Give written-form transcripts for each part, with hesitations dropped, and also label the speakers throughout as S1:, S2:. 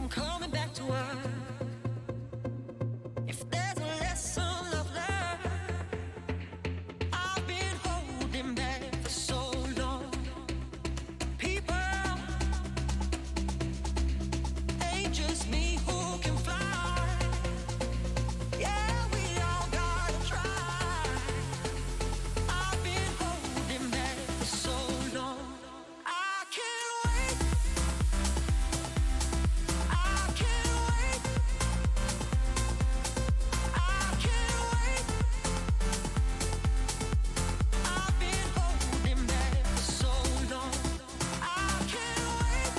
S1: I'm coming back to earth. If there's a lesson of love, I've been holding back for so long. People, ain't just me who can fly. Yeah, we all gotta try. I've been holding back for so long. I can't wait. I can't wait. I can't wait. I've been holding back for so long. I can't wait.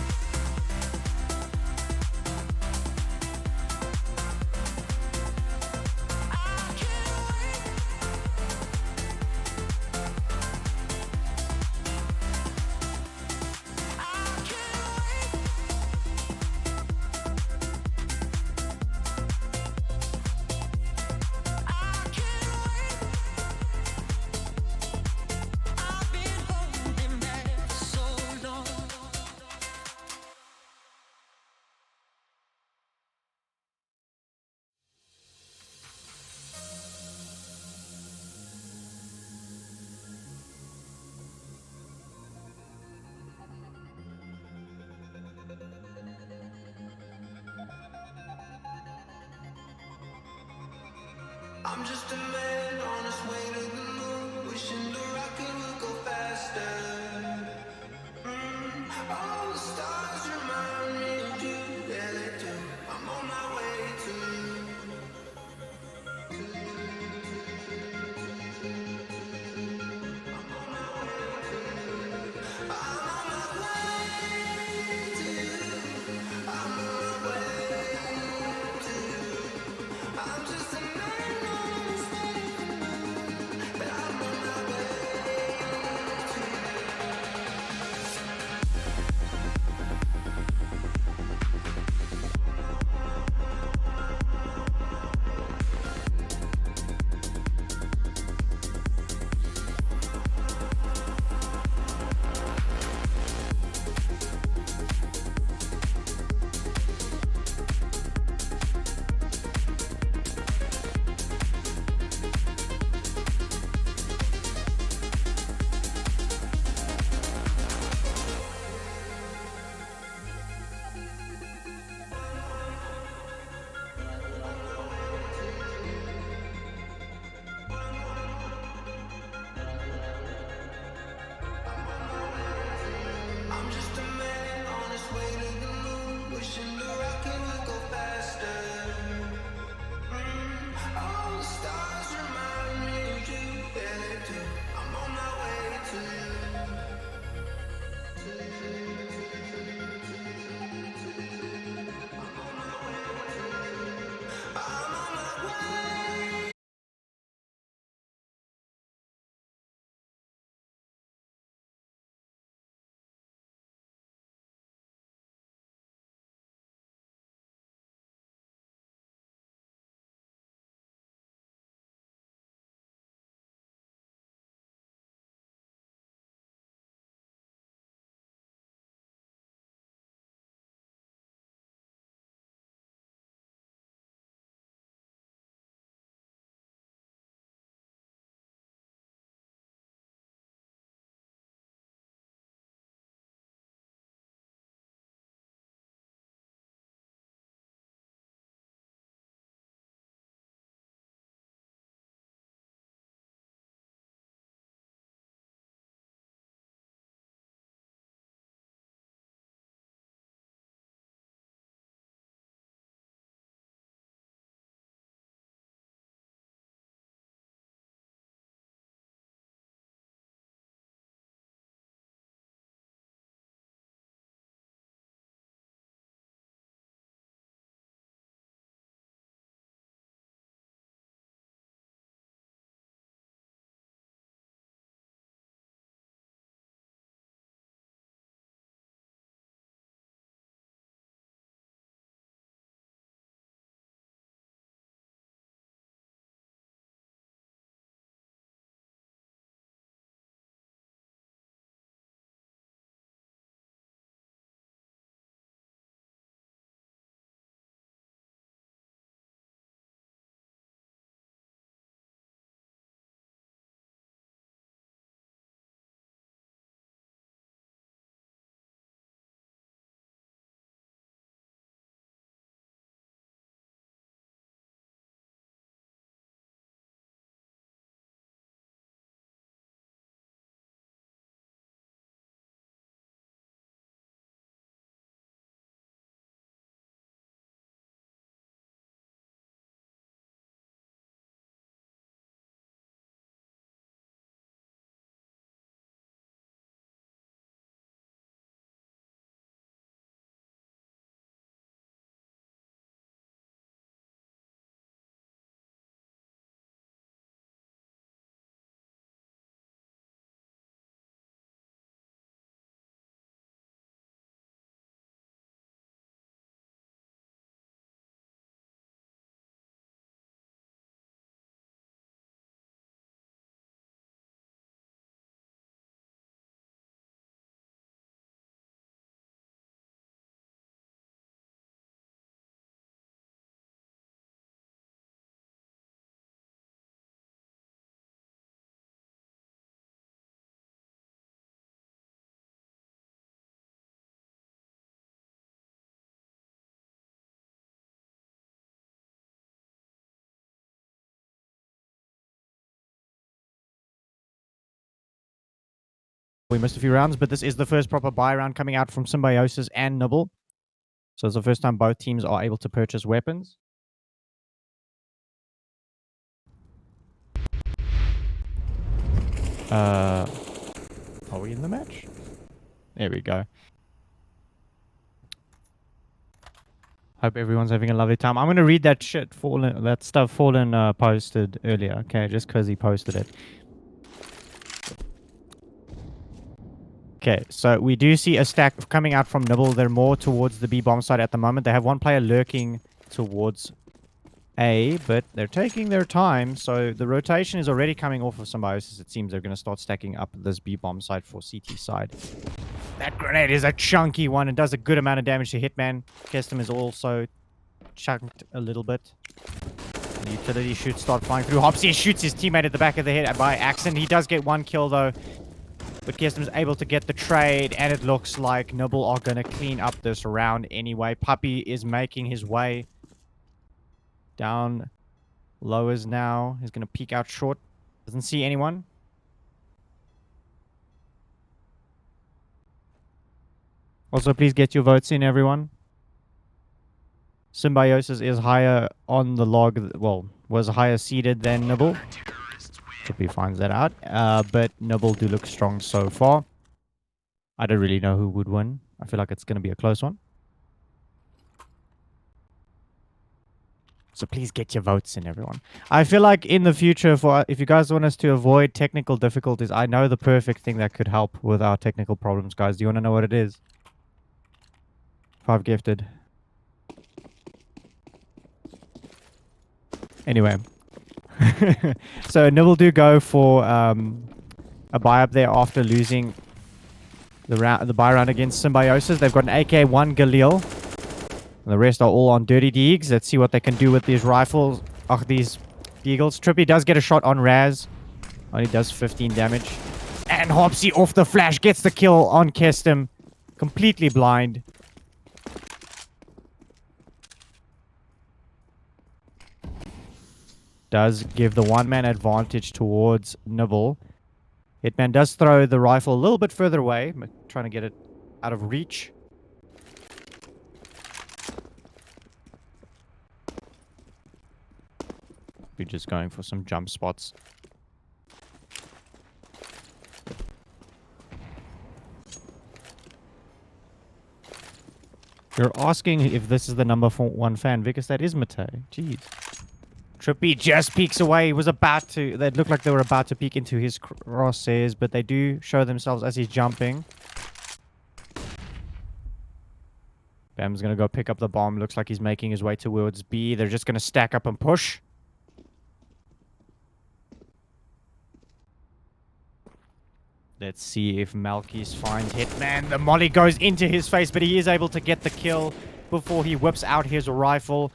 S1: I can't wait. I can't wait. I can't wait. I've been holding back for so long.
S2: I'm just a man on his way to the moon, wishing the rocket would go faster. All the stars remind me of you, yeah they do. I'm on my way to you. I'm on my way to you. I'm on my way to you. I'm on my way to you. I'm just a man on his way to the moon, but I'm on my way.
S3: We missed a few rounds, but this is the first proper buy round coming out from Symiosis and Nibble. So it's the first time both teams are able to purchase weapons. Are we in the match? There we go. Hope everyone's having a lovely time. I'm gonna read that shit that stuff Fallen posted earlier, okay? Just because he posted it. Okay, so we do see a stack coming out from Nibble. They're more towards the B bomb side at the moment. They have one player lurking towards A, but they're taking their time. So the rotation is already coming off of Symiosis. It seems they're going to start stacking up this B bomb side for CT side. That grenade is a chunky one and does a good amount of damage to Hitman. Kestem is also chunked a little bit. The utility shoots start flying through. Hopsy shoots his teammate at the back of the head by accident. He does get one kill though. But Kestem is able to get the trade, and it looks like Nibble are going to clean up this round anyway. Puppy is making his way down. Lowers now. He's going to peek out short. Doesn't see anyone. Also, please get your votes in, everyone. Symiosis is higher on the log. Well, was higher seeded than Nibble. Hope he finds that out. But Nibble do look strong so far. I don't really know who would win. I feel like it's going to be a close one. So please get your votes in, everyone. I feel like in the future, if you guys want us to avoid technical difficulties, I know the perfect thing that could help with our technical problems, guys. Do you want to know what it is? 5 gifted. Anyway. So Nibble do go for a buy up there after losing the buy round against Symiosis. They've got an AK-1 Galil. And the rest are all on Dirty Deegs. Let's see what they can do with these rifles. These Deagles. Trippy does get a shot on Raz. Only does 15 damage. And Hopsy off the flash gets the kill on Kestem. Completely blind. Does give the one-man advantage towards Nibble. Hitman does throw the rifle a little bit further away. Trying to get it out of reach. We're just going for some jump spots. You're asking if this is the number 1 fan. Vickers, that is Matei. Jeez. Trippy just peeks away. He was about to... They looked like they were about to peek into his crosshairs, but they do show themselves as he's jumping. Bam's going to go pick up the bomb. Looks like he's making his way towards B. They're just going to stack up and push. Let's see if Malkis finds Hitman. The molly goes into his face, but he is able to get the kill before he whips out his rifle.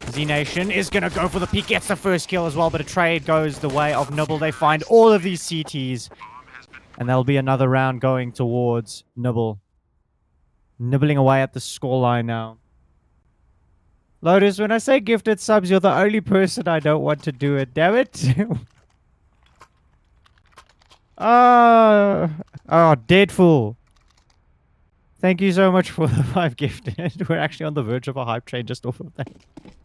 S3: Z-Nation is going to go for the peek. Gets the first kill as well, but a trade goes the way of Nibble. They find all of these CTs. And there'll be another round going towards Nibble. Nibbling away at the scoreline now. Lotus, when I say gifted subs, you're the only person I don't want to do it. Damn it. Oh, Deadful. Thank you so much for the 5 gifted. We're actually on the verge of a hype train just off of that.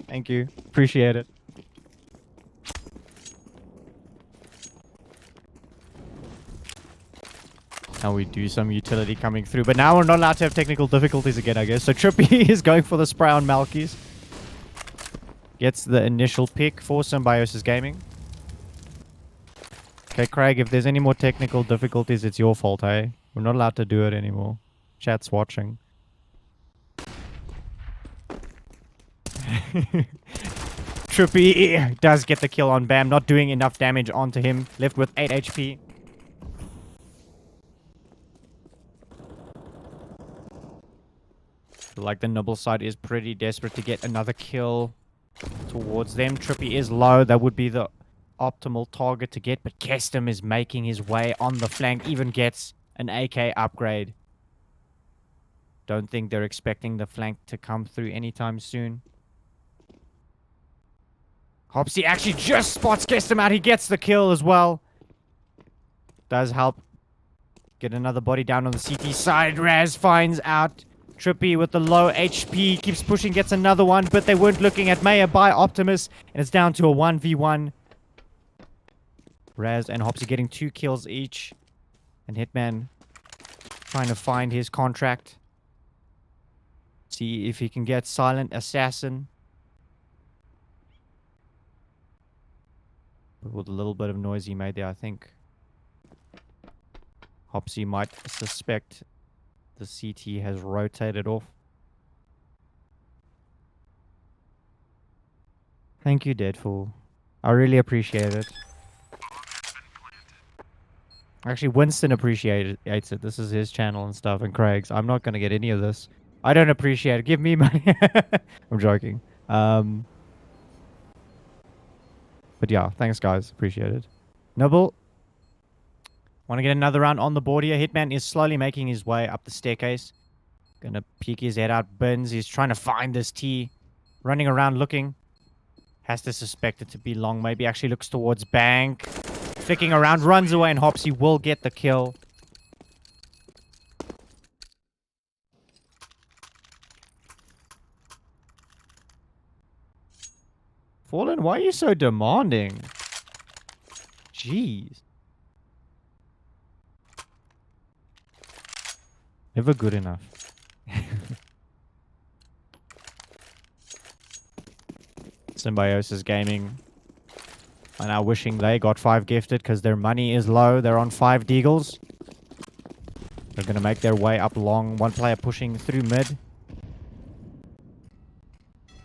S3: Thank you. Appreciate it. Now we do some utility coming through. But now we're not allowed to have technical difficulties again, I guess. So Trippy is going for the spray on Malkis. Gets the initial pick for Symiosis Gaming. Okay, Craig, if there's any more technical difficulties, it's your fault, hey? We're not allowed to do it anymore. Chat's watching. Trippy does get the kill on Bam, not doing enough damage onto him. Left with 8 HP. Like the Nibble side is pretty desperate to get another kill towards them. Trippy is low. That would be the optimal target to get, but Kestem is making his way on the flank. Even gets an AK upgrade. Don't think they're expecting the flank to come through anytime soon. Hopsy actually just spots Kestem out. He gets the kill as well. Does help Get another body down on the CT side. Raz finds out Trippy with the low HP. Keeps pushing, gets another one. But they weren't looking at Maya by Optimus. And it's down to a 1v1. Raz and Hopsy getting 2 kills each. And Hitman trying to find his contract. See if he can get Silent Assassin. But with a little bit of noise he made there, I think Hopsy might suspect the CT has rotated off. Thank you, Deadpool. I really appreciate it. Actually, Winston appreciates it. This is his channel and stuff, and Craig's. I'm not going to get any of this. I don't appreciate it. Give me money. I'm joking. But yeah, thanks, guys. Appreciate it. Nibble. Want to get another round on the board here. Hitman is slowly making his way up the staircase. Gonna peek his head out. Bins. He's trying to find this T. Running around looking. Has to suspect it to be long. Maybe actually looks towards bank. Flicking around. Runs away and Hopsy will get the kill. Fallen, why are you so demanding? Jeez. Never good enough. Symbiosis Gaming are now wishing they got 5 gifted because their money is low. They're on 5 deagles. They're going to make their way up long. One player pushing through mid.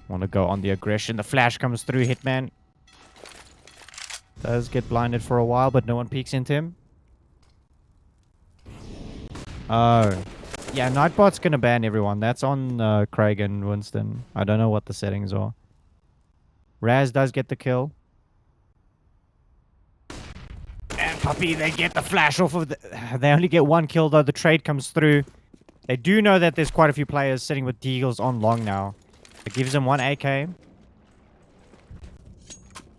S3: Want to go on the aggression. The flash comes through. Hitman does get blinded for a while, but no one peeks into him. Oh. Yeah, Nightbot's going to ban everyone. That's on Craig and Winston. I don't know what the settings are. Raz does get the kill. And Puppy, they get the flash off of the... They only get 1 kill, though. The trade comes through. They do know that there's quite a few players sitting with deagles on long now. It gives them 1 AK.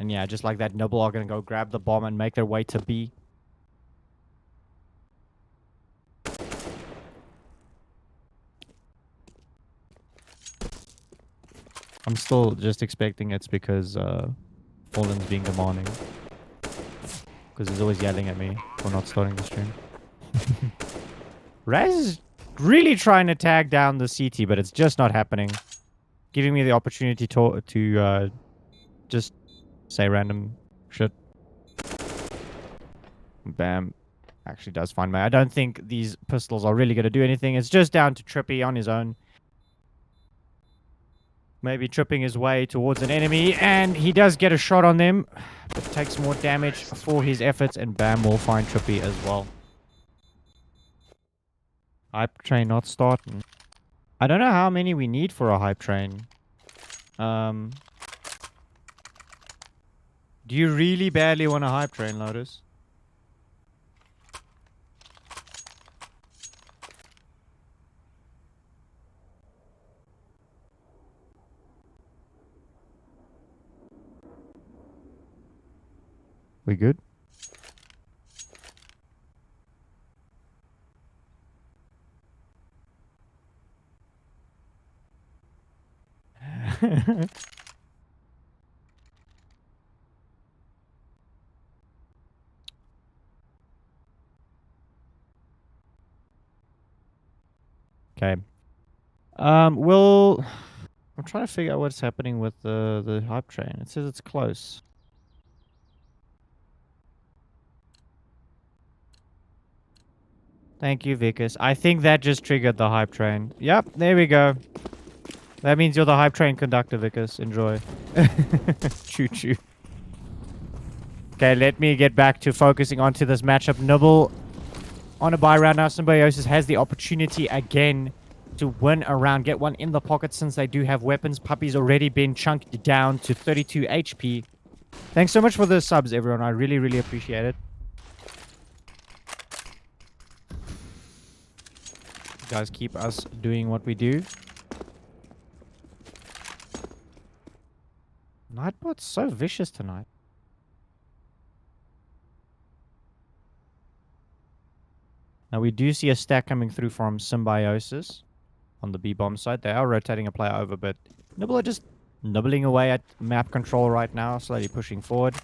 S3: And yeah, just like that, Nibble are going to go grab the bomb and make their way to B. I'm still just expecting it's because Fallen's being demanding. Because he's always yelling at me for not starting the stream. Raz is really trying to tag down the CT, but it's just not happening. Giving me the opportunity to just say random shit. Bam. Actually does find me. I don't think these pistols are really going to do anything. It's just down to Trippy on his own. Maybe tripping his way towards an enemy. And he does get a shot on them. But takes more damage for his efforts. And bam, will find Trippy as well. Hype train not starting. I don't know how many we need for a hype train. Do you really badly want a hype train, Lotus? We good? Okay. We'll... I'm trying to figure out what's happening with the hype train. It says it's close. Thank you, Vickers. I think that just triggered the hype train. Yep, there we go. That means you're the hype train conductor, Vickers. Enjoy. Choo-choo. Okay, let me get back to focusing onto this matchup. Nibble on a buy round now. Symbiosis has the opportunity again to win a round. Get one in the pocket since they do have weapons. Puppy's already been chunked down to 32 HP. Thanks so much for the subs, everyone. I really, really appreciate it. You guys keep us doing what we do. Nightbot's so vicious tonight. Now we do see a stack coming through from Symbiosis on the B-bomb side. They are rotating a player over, but Nibble are just nibbling away at map control right now, slowly pushing forward.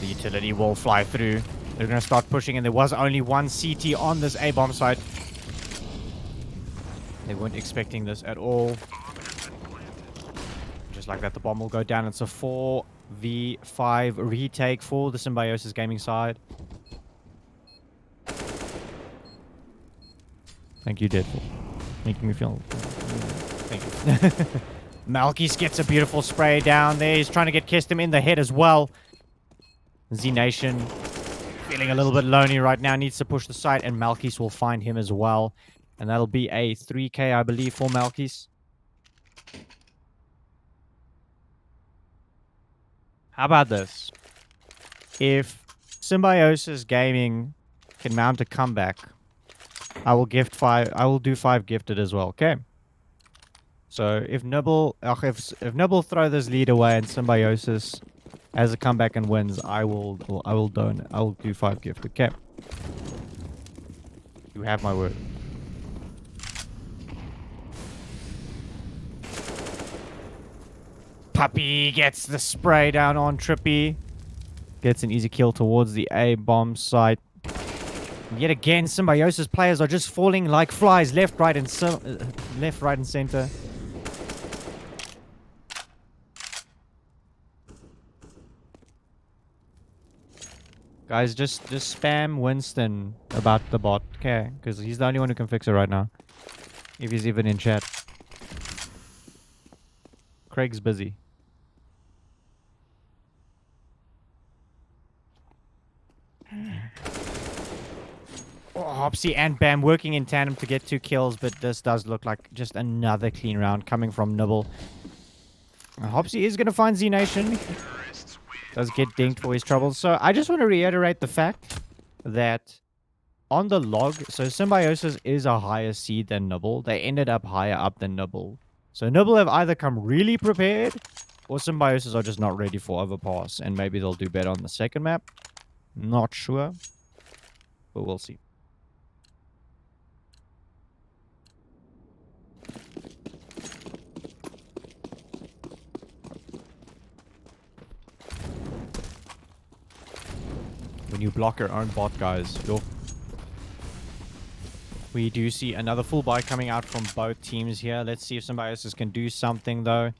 S3: The utility will fly through. They're going to start pushing, and there was only one CT on this A-bomb site. They weren't expecting this at all. Just like that, the bomb will go down. It's a 4v5 retake for the Symbiosis gaming side. Thank you, Deadpool. Making me feel... Thank you. Malkis gets a beautiful spray down there. He's trying to get Kestim in the head as well. Z-Nation feeling a little bit lonely right now. Needs to push the side, and Malkis will find him as well. And that'll be a 3k, I believe, for Malkis. How about this? If Symbiosis Gaming can mount a comeback, I will gift 5. I will do 5 gifted as well. Okay. So if Nibble, if Nibble throw this lead away and Symbiosis has a comeback and wins, I will do 5 gifted. Okay. You have my word. Puppy gets the spray down on Trippy. Gets an easy kill towards the A-bomb site. Yet again, Symbiosis players are just falling like flies left, right, and center. Guys, just spam Winston about the bot, okay? Because he's the only one who can fix it right now. If he's even in chat. Craig's busy. Oh, Hopsy and Bam working in tandem to get 2 kills, but this does look like just another clean round coming from Nibble. Hopsy is going to find Z-Nation. Does get dinked for his troubles. So I just want to reiterate the fact that on the log, so Symbiosis is a higher seed than Nibble. They ended up higher up than Nibble. So Nibble have either come really prepared, or Symbiosis are just not ready for Overpass, and maybe they'll do better on the second map. Not sure, but we'll see. When you block your own bot, guys, we do see another full buy coming out from both teams here. Let's see if Symbiosis can do something, though.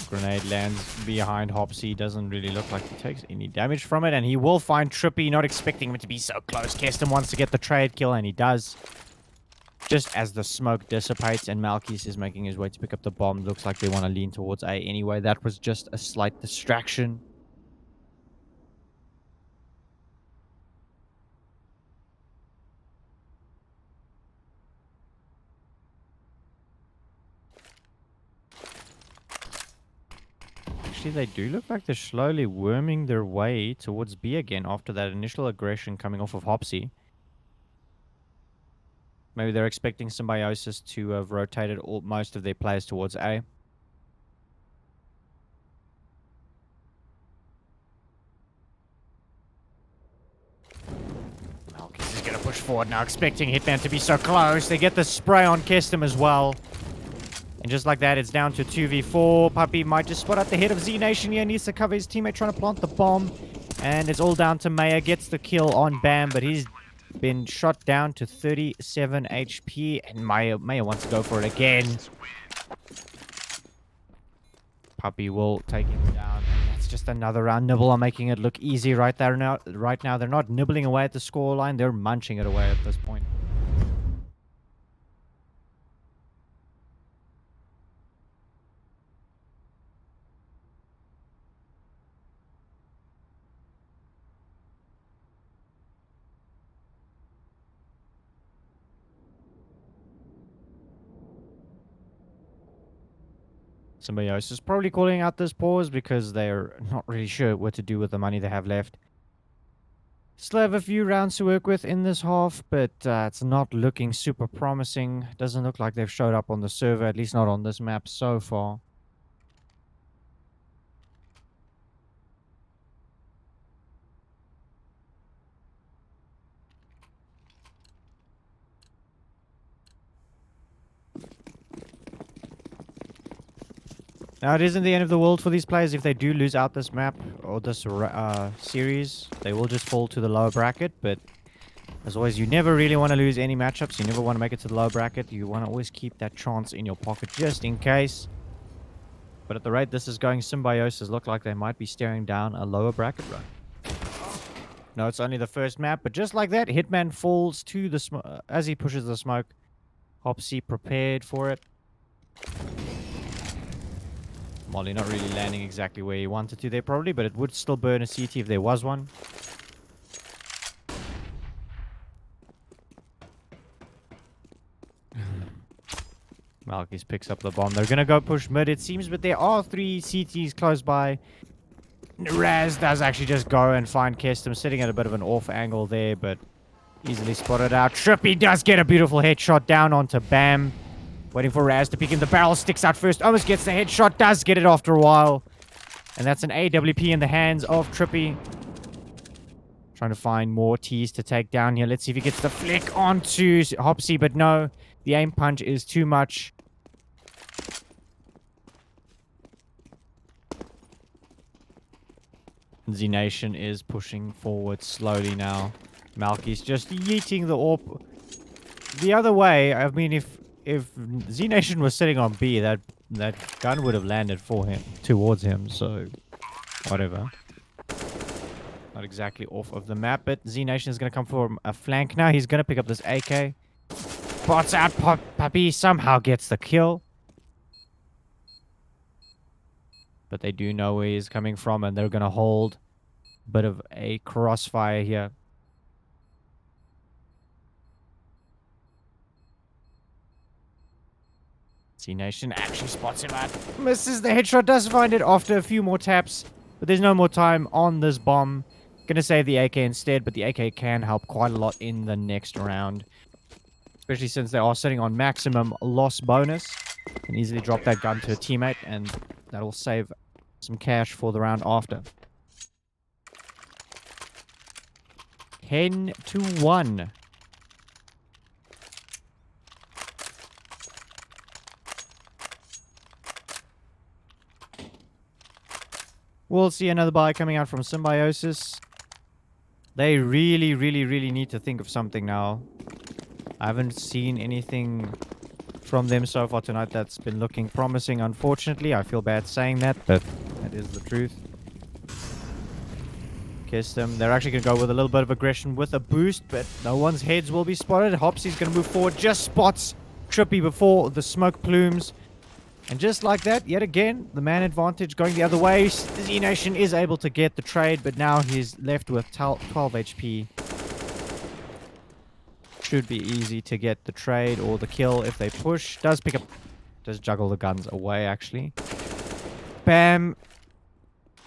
S3: Grenade lands behind Hopsy. Doesn't really look like he takes any damage from it. And he will find Trippy. Not expecting him to be so close. Kestim wants to get the trade kill, and he does. Just as the smoke dissipates and Malkis is making his way to pick up the bomb. Looks like they want to lean towards A anyway. That was just a slight distraction. Actually, they do look like they're slowly worming their way towards B again after that initial aggression coming off of Hopsy. Maybe they're expecting Symbiosis to have rotated most of their players towards A. Malkis is going to push forward now, expecting Hitman to be so close. They get the spray on Kestim as well. And just like that, it's down to 2v4. Puppy might just spot out the head of Z-Nation here. Needs to cover his teammate trying to plant the bomb. And it's all down to Maya. Gets the kill on Bam, but he's been shot down to 37 HP. And Maya wants to go for it again. Puppy will take him down. And that's just another round. Nibble are making it look easy right there now. Right now, they're not nibbling away at the scoreline. They're munching it away at this point. Symiosis is probably calling out this pause because they're not really sure what to do with the money they have left. Still have a few rounds to work with in this half, but it's not looking super promising. Doesn't look like they've showed up on the server, at least not on this map so far. Now, it isn't the end of the world for these players. If they do lose out this map or this series, they will just fall to the lower bracket. But as always, you never really want to lose any matchups. You never want to make it to the lower bracket. You want to always keep that chance in your pocket just in case. But at the rate this is going, Symiosis look like they might be staring down a lower bracket run. No, it's only the first map. But just like that, Hitman falls to the smoke. As he pushes the smoke, Hopsy prepared for it. Molly not really landing exactly where he wanted to there probably, but it would still burn a CT if there was one. Malkis picks up the bomb. They're going to go push mid, it seems, but there are 3 CTs close by. Raz does actually just go and find Kestum, sitting at a bit of an off angle there, but easily spotted out. Trippy does get a beautiful headshot down onto Bam. Waiting for Raz to pick him. The barrel sticks out first. Almost gets the headshot. Does get it after a while. And that's an AWP in the hands of Trippy. Trying to find more T's to take down here. Let's see if he gets the flick onto Hopsy. But no, the aim punch is too much. Z Nation is pushing forward slowly now. Malky's just yeeting the AWP the other way. I mean, if Z Nation was sitting on B, that gun would have landed for him, towards him, so whatever. Not exactly off of the map, but Z Nation is going to come for a flank now. He's going to pick up this AK. Spots out Puppy, somehow gets the kill. But they do know where he's coming from, and they're going to hold a bit of a crossfire here. Z Nation actually spots him out. Misses the headshot, does find it after a few more taps. But there's no more time on this bomb. Gonna save the AK instead, but the AK can help quite a lot in the next round. Especially since they are sitting on maximum loss bonus. Can easily drop that gun to a teammate, and that'll save some cash for the round after. 10-1. We'll see another buy coming out from Symiosis. They really need to think of something now. I haven't seen anything from them so far tonight that's been looking promising, unfortunately. I feel bad saying that, but that is the truth. Kiss them. They're actually going to go with a little bit of aggression with a boost, but no one's heads will be spotted. Hopsy's going to move forward, just spots Trippy before the smoke plumes. And just like that, yet again, the man advantage going the other way. Z Nation is able to get the trade, but now he's left with 12 HP. Should be easy to get the trade or the kill if they push. Does juggle the guns away, actually. Bam.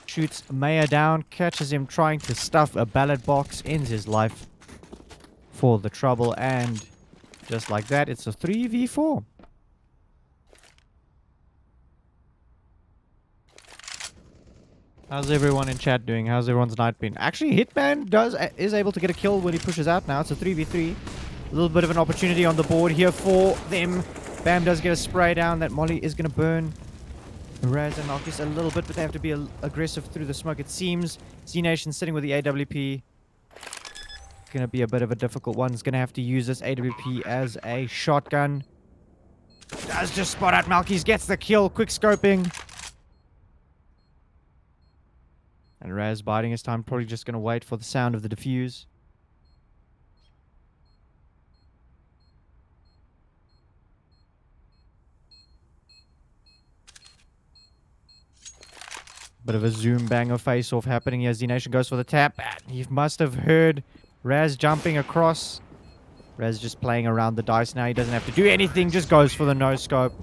S3: Shoots Maya down, catches him trying to stuff a ballot box, ends his life for the trouble, and just like that, it's a 3v4. How's everyone in chat doing? How's everyone's night been? Actually, Hitman is able to get a kill when he pushes out now. It's a 3v3. A little bit of an opportunity on the board here for them. Bam does get a spray down. That Molly is going to burn Raz and Marcus a little bit, but they have to be aggressive through the smoke, it seems. Z Nation sitting with the AWP. Going to be a bit of a difficult one. He's going to have to use this AWP as a shotgun. Does just spot out Malkis. Gets the kill. Quick scoping. And Raz biding his time, probably just going to wait for the sound of the defuse. Bit of a zoom banger face-off happening here. Z Nation goes for the tap. He must have heard Raz jumping across. Raz just playing around the dice now. He doesn't have to do anything, just goes for the no-scope.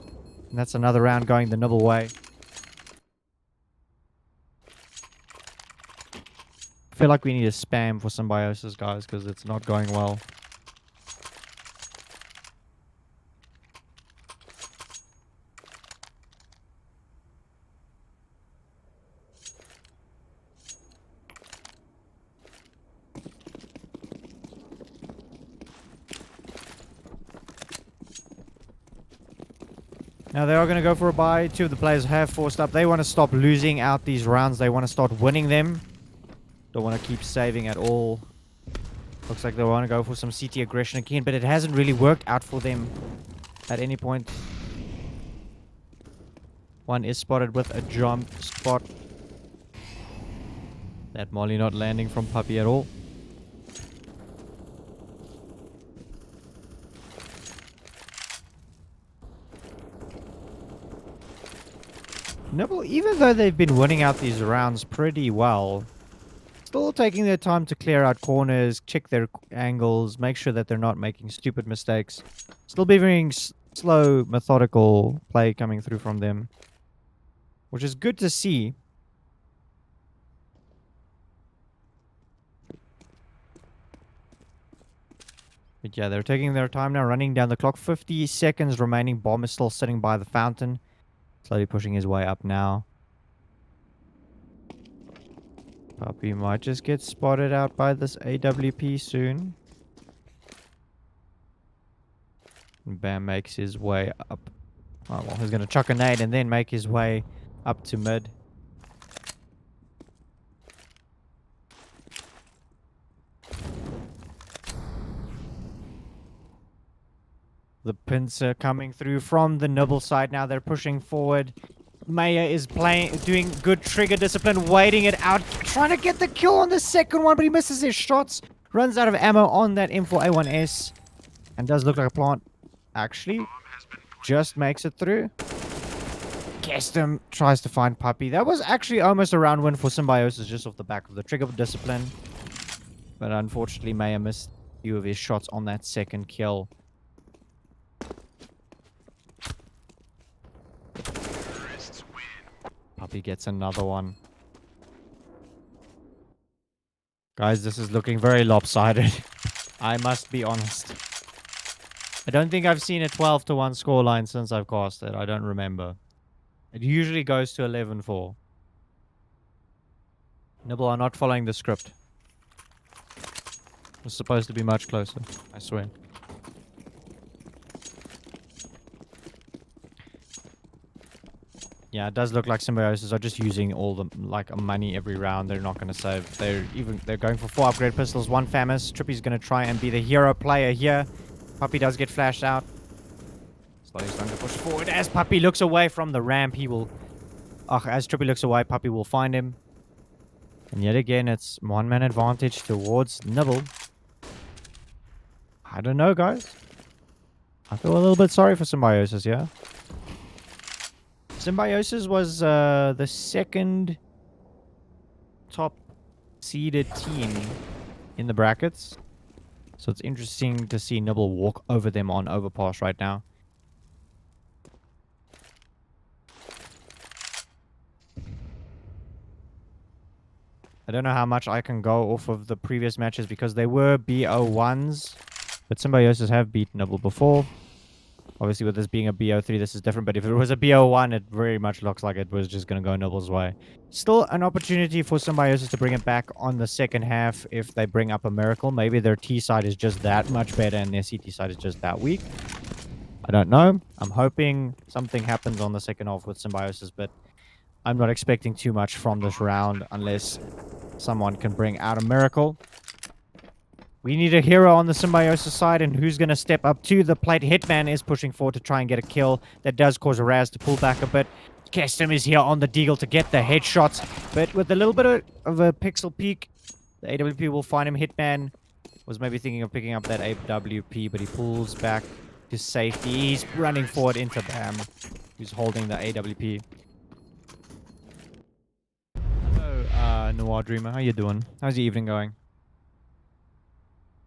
S3: And that's another round going the Nibble way. I feel like we need a spam for Symiosis, guys, because it's not going well. Now they are going to go for a buy. Two of the players have forced up. They want to stop losing out these rounds. They want to start winning them. Don't want to keep saving at all. Looks like they want to go for some CT aggression again, but it hasn't really worked out for them at any point. One is spotted with a jump spot. That molly not landing from Puppy at all. Nibble, even though they've been winning out these rounds pretty well, still taking their time to clear out corners, check their angles, make sure that they're not making stupid mistakes. Still be very slow, methodical play coming through from them, which is good to see. But yeah, they're taking their time now, running down the clock. 50 seconds remaining. Bomb is still sitting by the fountain. Slowly pushing his way up now. Puppy might just get spotted out by this AWP soon. And Bam makes his way up. Oh, well, he's going to chuck a nade and then make his way up to mid. The pincer coming through from the Nibble side. Now they're pushing forward. Maya is doing good trigger discipline, waiting it out, trying to get the kill on the second one, but he misses his shots. Runs out of ammo on that M4A1S. And does look like a plant. Actually, just makes it through. Kestem tries to find Puppy. That was actually almost a round win for Symiosis just off the back of the trigger discipline. But unfortunately, Maya missed a few of his shots on that second kill. Puppy gets another one. Guys, this is looking very lopsided. I must be honest. I don't think I've seen a 12-1 scoreline since I've cast it. I don't remember. It usually goes to 11-4. Nibble are not following the script. It's supposed to be much closer, I swear. Yeah, it does look like Symiosis are just using all the money every round. They're not going to save. They're going for 4 upgrade pistols, 1 FAMAS. Trippy's going to try and be the hero player here. Puppy does get flashed out. Slowly starting to push forward. As Puppy looks away from the ramp, he will... as Trippy looks away, Puppy will find him. And yet again, it's 1-man advantage towards Nibble. I don't know, guys. I feel a little bit sorry for Symiosis, yeah? Symiosis was the second top seeded team in the brackets. So it's interesting to see Nibble walk over them on overpass right now. I don't know how much I can go off of the previous matches because they were BO1s. But Symiosis have beaten Nibble before. Obviously, with this being a BO3, this is different. But if it was a BO1, it very much looks like it was just going to go Nibble's way. Still an opportunity for Symiosis to bring it back on the second half if they bring up a miracle. Maybe their T side is just that much better and their CT side is just that weak. I don't know. I'm hoping something happens on the second half with Symiosis, but I'm not expecting too much from this round unless someone can bring out a miracle. We need a hero on the Symiosis side, and who's going to step up to the plate? Hitman is pushing forward to try and get a kill. That does cause a Raz to pull back a bit. Kestem is here on the deagle to get the headshots, but with a little bit of a pixel peek, the AWP will find him. Hitman was maybe thinking of picking up that AWP, but he pulls back to safety. He's running forward into Bam, who's holding the AWP. Hello, Noir Dreamer. How you doing? How's your evening going?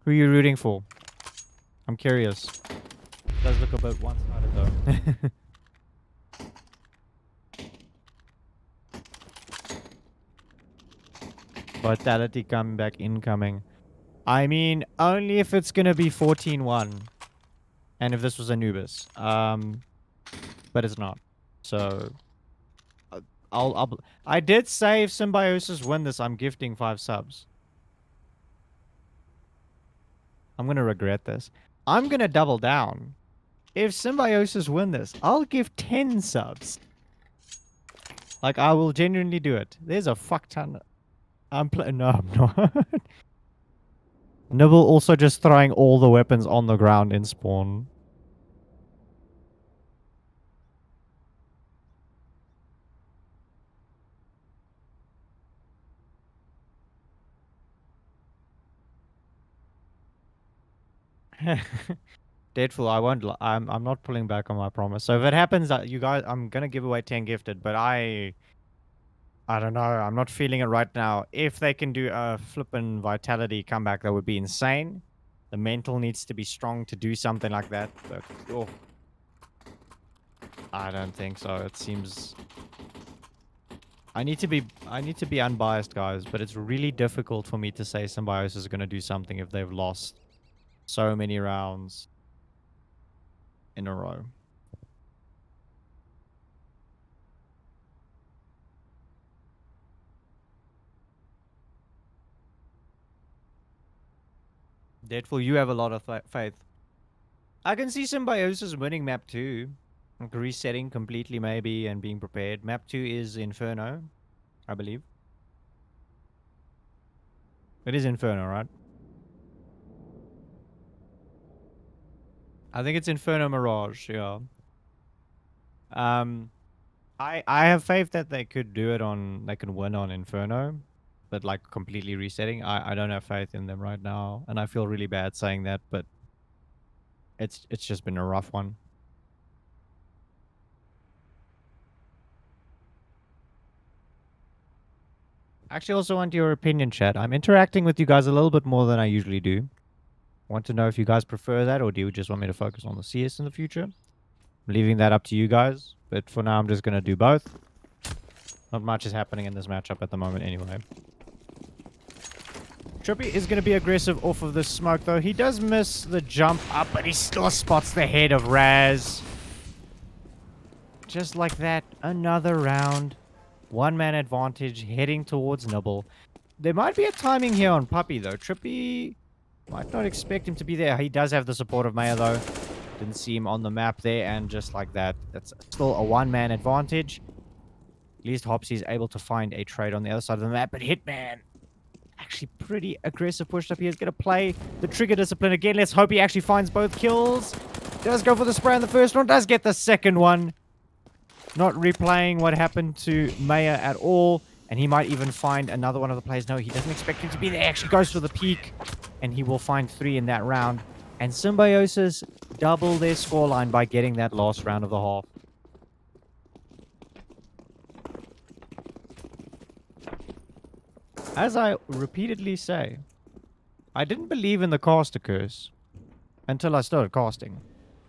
S3: Who are you rooting for? I'm curious. It does look a bit one-sided though. Vitality coming back incoming. I mean, only if it's gonna be 14-1. And if this was Anubis. But it's not. So I did say if Symiosis win this, I'm gifting 5 subs. I'm going to regret this. I'm going to double down. If Symbiosis win this, I'll give 10 subs. Like, I will genuinely do it. There's a fuck ton. I'm playing. No, I'm not. Nibble also just throwing all the weapons on the ground in spawn. Deadful, I won't. I'm not pulling back on my promise. So if it happens, you guys, I'm gonna give away 10 gifted. But I don't know. I'm not feeling it right now. If they can do a flippin' vitality comeback, that would be insane. The mental needs to be strong to do something like that. But oh, I don't think so. It seems I need to be unbiased, guys. But it's really difficult for me to say Symbiosis is gonna do something if they've lost so many rounds in a row. Deadful, you have a lot of faith. I can see Symbiosis winning map 2. Like resetting completely maybe and being prepared. Map 2 is Inferno, I believe. It is Inferno, right? I think it's Inferno Mirage, yeah. Um I have faith that they could do it on they can win on Inferno, but like completely resetting. I don't have faith in them right now, and I feel really bad saying that, but it's just been a rough one. I actually also want your opinion, chat. I'm interacting with you guys a little bit more than I usually do. Want to know if you guys prefer that, or do you just want me to focus on the CS in the future? I'm leaving that up to you guys, but for now I'm just going to do both. Not much is happening in this matchup at the moment anyway. Trippy is going to be aggressive off of the smoke, though. He does miss the jump up, but he still spots the head of Raz. Just like that, another round. One-man advantage, heading towards Nibble. There might be a timing here on Puppy, though. Trippy might not expect him to be there. He does have the support of Maya, though. Didn't see him on the map there, and just like that, that's still a one-man advantage. At least Hopsy is able to find a trade on the other side of the map, but Hitman actually pretty aggressive pushed up here. He's going to play the trigger discipline again. Let's hope he actually finds both kills. Does go for the spray on the first one. Does get the second one. Not replaying what happened to Maya at all. And he might even find another one of the players. No, he doesn't expect him to be there. Actually goes for the peak. And he will find 3 in that round. And Symbiosis double their scoreline by getting that last round of the half. As I repeatedly say, I didn't believe in the caster curse until I started casting.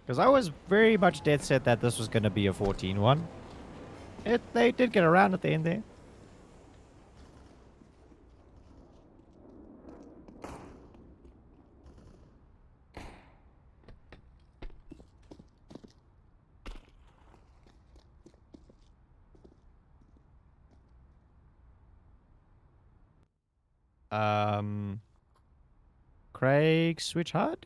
S3: Because I was very much dead set that this was going to be a 14-1. They did get around at the end there. Craig switch hard?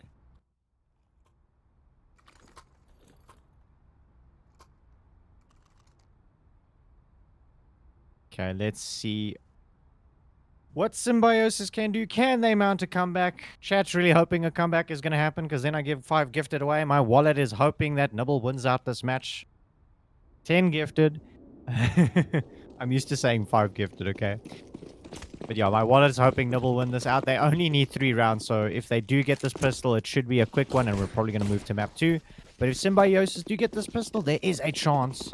S3: Okay, let's see what Symbiosis can do. Can they mount a comeback? Chat's really hoping a comeback is going to happen because then I give 5 gifted away. My wallet is hoping that Nibble wins out this match. 10 gifted. I'm used to saying 5 gifted, okay? But yeah, my wallet is hoping Nibble win this out. They only need 3 rounds, so if they do get this pistol, it should be a quick one, and we're probably going to move to map 2. But if Symbiosis do get this pistol, there is a chance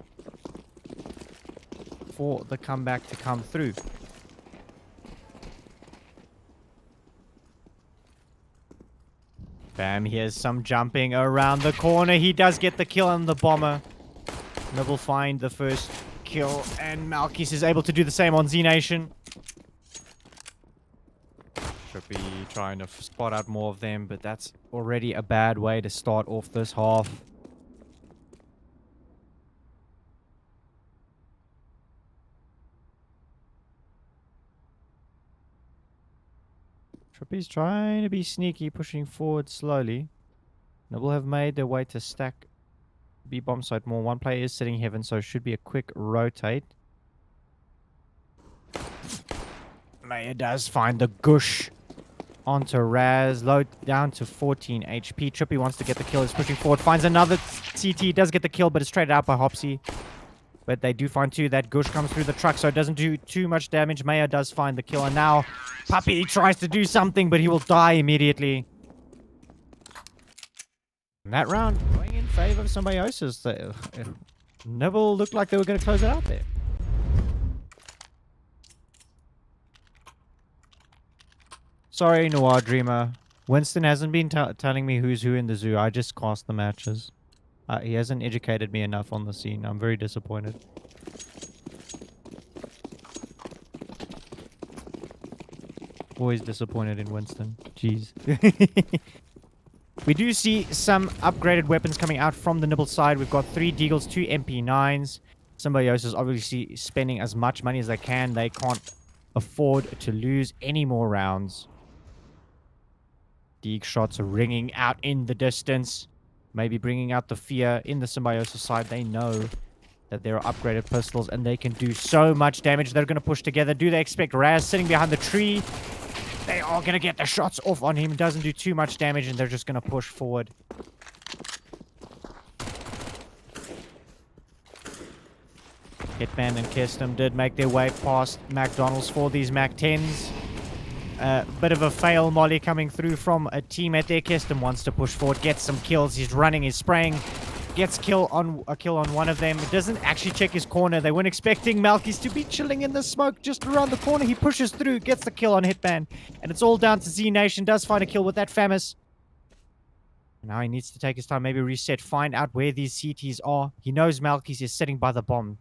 S3: for the comeback to come through. Bam, here's some jumping around the corner. He does get the kill on the bomber. Nibble find the first kill, and Malkis is able to do the same on Z-Nation. Should be trying to spot out more of them, but that's already a bad way to start off this half. Trippy's trying to be sneaky, pushing forward slowly. Nibble have made their way to stack B bomb site more. One player is sitting heaven, so it should be a quick rotate. Maya does find the gush onto Raz. Low down to 14 HP. Trippy wants to get the kill. Is pushing forward. Finds another CT. Does get the kill, but it's traded out by Hopsy. But they do find two. That gush comes through the truck, so it doesn't do too much damage. Maya does find the kill, and now Puppy tries to do something, but he will die immediately. And that round going in favor of Symbiosis. Nibble looked like they were going to close it out there. Sorry, Noir Dreamer. Winston hasn't been telling me who's who in the zoo. I just cast the matches. He hasn't educated me enough on the scene. I'm very disappointed. Always disappointed in Winston. Jeez. We do see some upgraded weapons coming out from the Nibble side. We've got 3 Deagles, 2 MP9s. Symbiosis obviously spending as much money as they can. They can't afford to lose any more rounds. Deeg shots are ringing out in the distance. Maybe bringing out the fear in the Symbiosis side. They know that there are upgraded pistols and they can do so much damage. They're going to push together. Do they expect Raz sitting behind the tree? They are going to get the shots off on him. Doesn't do too much damage and they're just going to push forward. Hitman and Kestum did make their way past McDonald's for these Mac 10s. Bit of a fail molly coming through from a teammate there. Kestum wants to push forward, gets some kills. He's running, he's spraying. Gets a kill on one of them. Doesn't actually check his corner. They weren't expecting Malkis to be chilling in the smoke just around the corner. He pushes through, gets the kill on Hitman. And it's all down to Z Nation. Does find a kill with that Famis. Now he needs to take his time, maybe reset, find out where these CTs are. He knows Malkis is sitting by the bomb.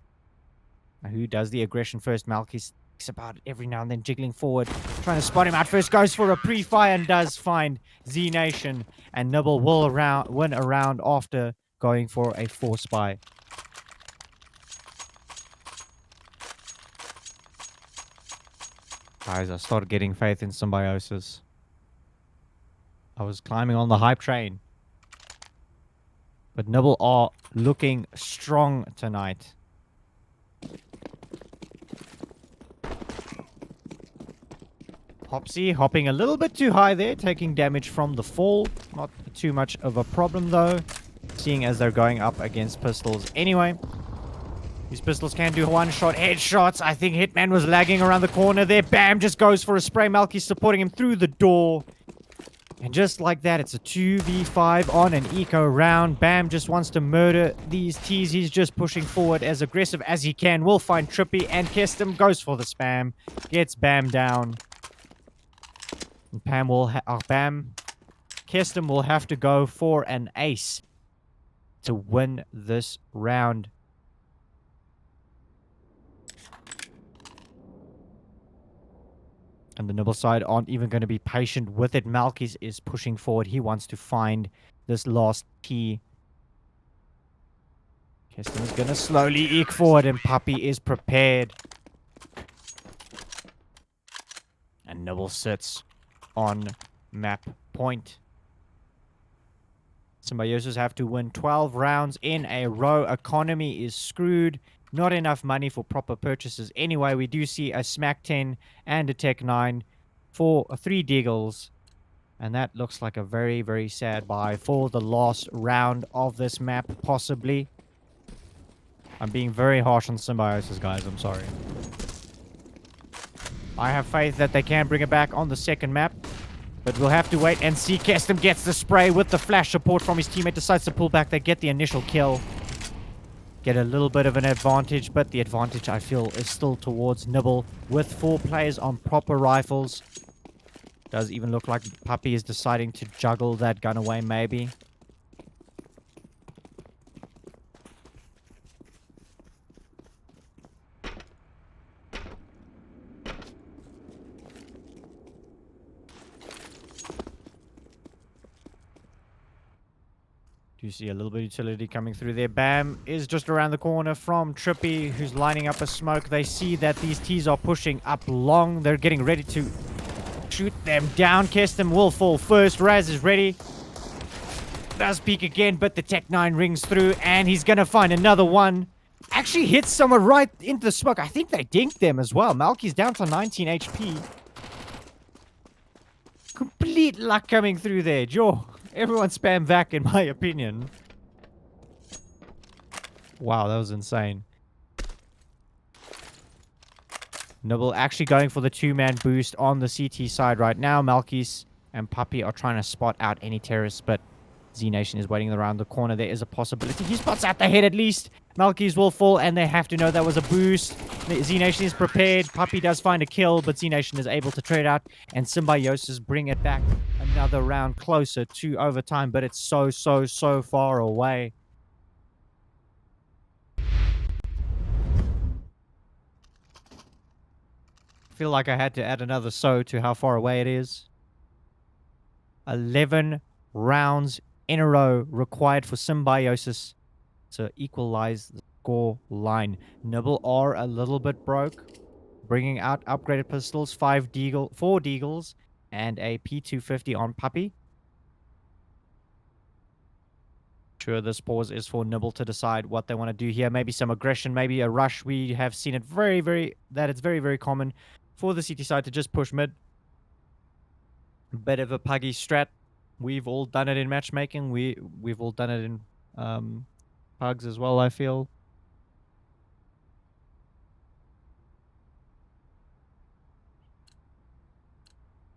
S3: Now who does the aggression first? Malkis thinks about it every now and then, jiggling forward, trying to spot him out first. Goes for a pre-fire and does find Z Nation. And Nibble will win a round after going for a 4 spy. Guys, I started getting faith in Symbiosis. I was climbing on the hype train. But Nibble are looking strong tonight. Hopsy hopping a little bit too high there, taking damage from the fall. Not too much of a problem though, seeing as they're going up against pistols anyway. These pistols can do one-shot headshots. I think Hitman was lagging around the corner there. Bam, just goes for a spray. Malky supporting him through the door. And just like that, it's a 2v5 on an eco round. Bam just wants to murder these T's. He's just pushing forward as aggressive as he can. Will find Trippy and Kestum. Goes for the spam. Gets Bam down. And Pam will Kestum will have to go for an ace to win this round. And the Nibble side aren't even going to be patient with it. Malkis is pushing forward. He wants to find this last key. Keston is going to slowly eke forward and Puppy is prepared. And Nibble sits on map point. Symbiosis have to win 12 rounds in a row. Economy is screwed. Not enough money for proper purchases. Anyway, we do see a Smack 10 and a Tech 9 for 3 Deagles. And that looks like a very, very sad buy for the last round of this map, possibly. I'm being very harsh on Symbiosis, guys. I'm sorry. I have faith that they can bring it back on the second map. But we'll have to wait and see. Kestum gets the spray with the flash support from his teammate. Decides to pull back. They get the initial kill. Get a little bit of an advantage, but the advantage I feel is still towards Nibble with 4 players on proper rifles. Does even look like Puppy is deciding to juggle that gun away, maybe. You see a little bit of utility coming through there. Bam is just around the corner from Trippy, who's lining up a smoke. They see that these T's are pushing up long. They're getting ready to shoot them down. Kestum will fall first. Raz is ready. Does peek again, but the Tech 9 rings through, and he's gonna find another one. Actually hits someone right into the smoke. I think they dinked them as well. Malky's down to 19 HP. Complete luck coming through there. Joe, everyone spam vac in my opinion. Wow, that was insane. Nibble actually going for the two-man boost on the CT side right now. Malkis and Puppy are trying to spot out any terrorists, but Z-Nation is waiting around the corner. There is a possibility. He spots out the head at least. Malkis will fall, and they have to know that was a boost. Z-Nation is prepared. Puppy does find a kill, but Z-Nation is able to trade out, and Symiosis bring it back another round closer to overtime, but it's so far away. I feel like I had to add another to how far away it is. 11 rounds in a row required for Symiosis to equalize the score line. Nibble are a little bit broke, bringing out upgraded pistols, 4 Deagles, and a P250 on Puppy. Sure, this pause is for Nibble to decide what they want to do here. Maybe some aggression, maybe a rush. We have seen it it's very common for the CT side to just push mid. Bit of a puggy strat. We've all done it in matchmaking. We've all done it in pugs as well, I feel.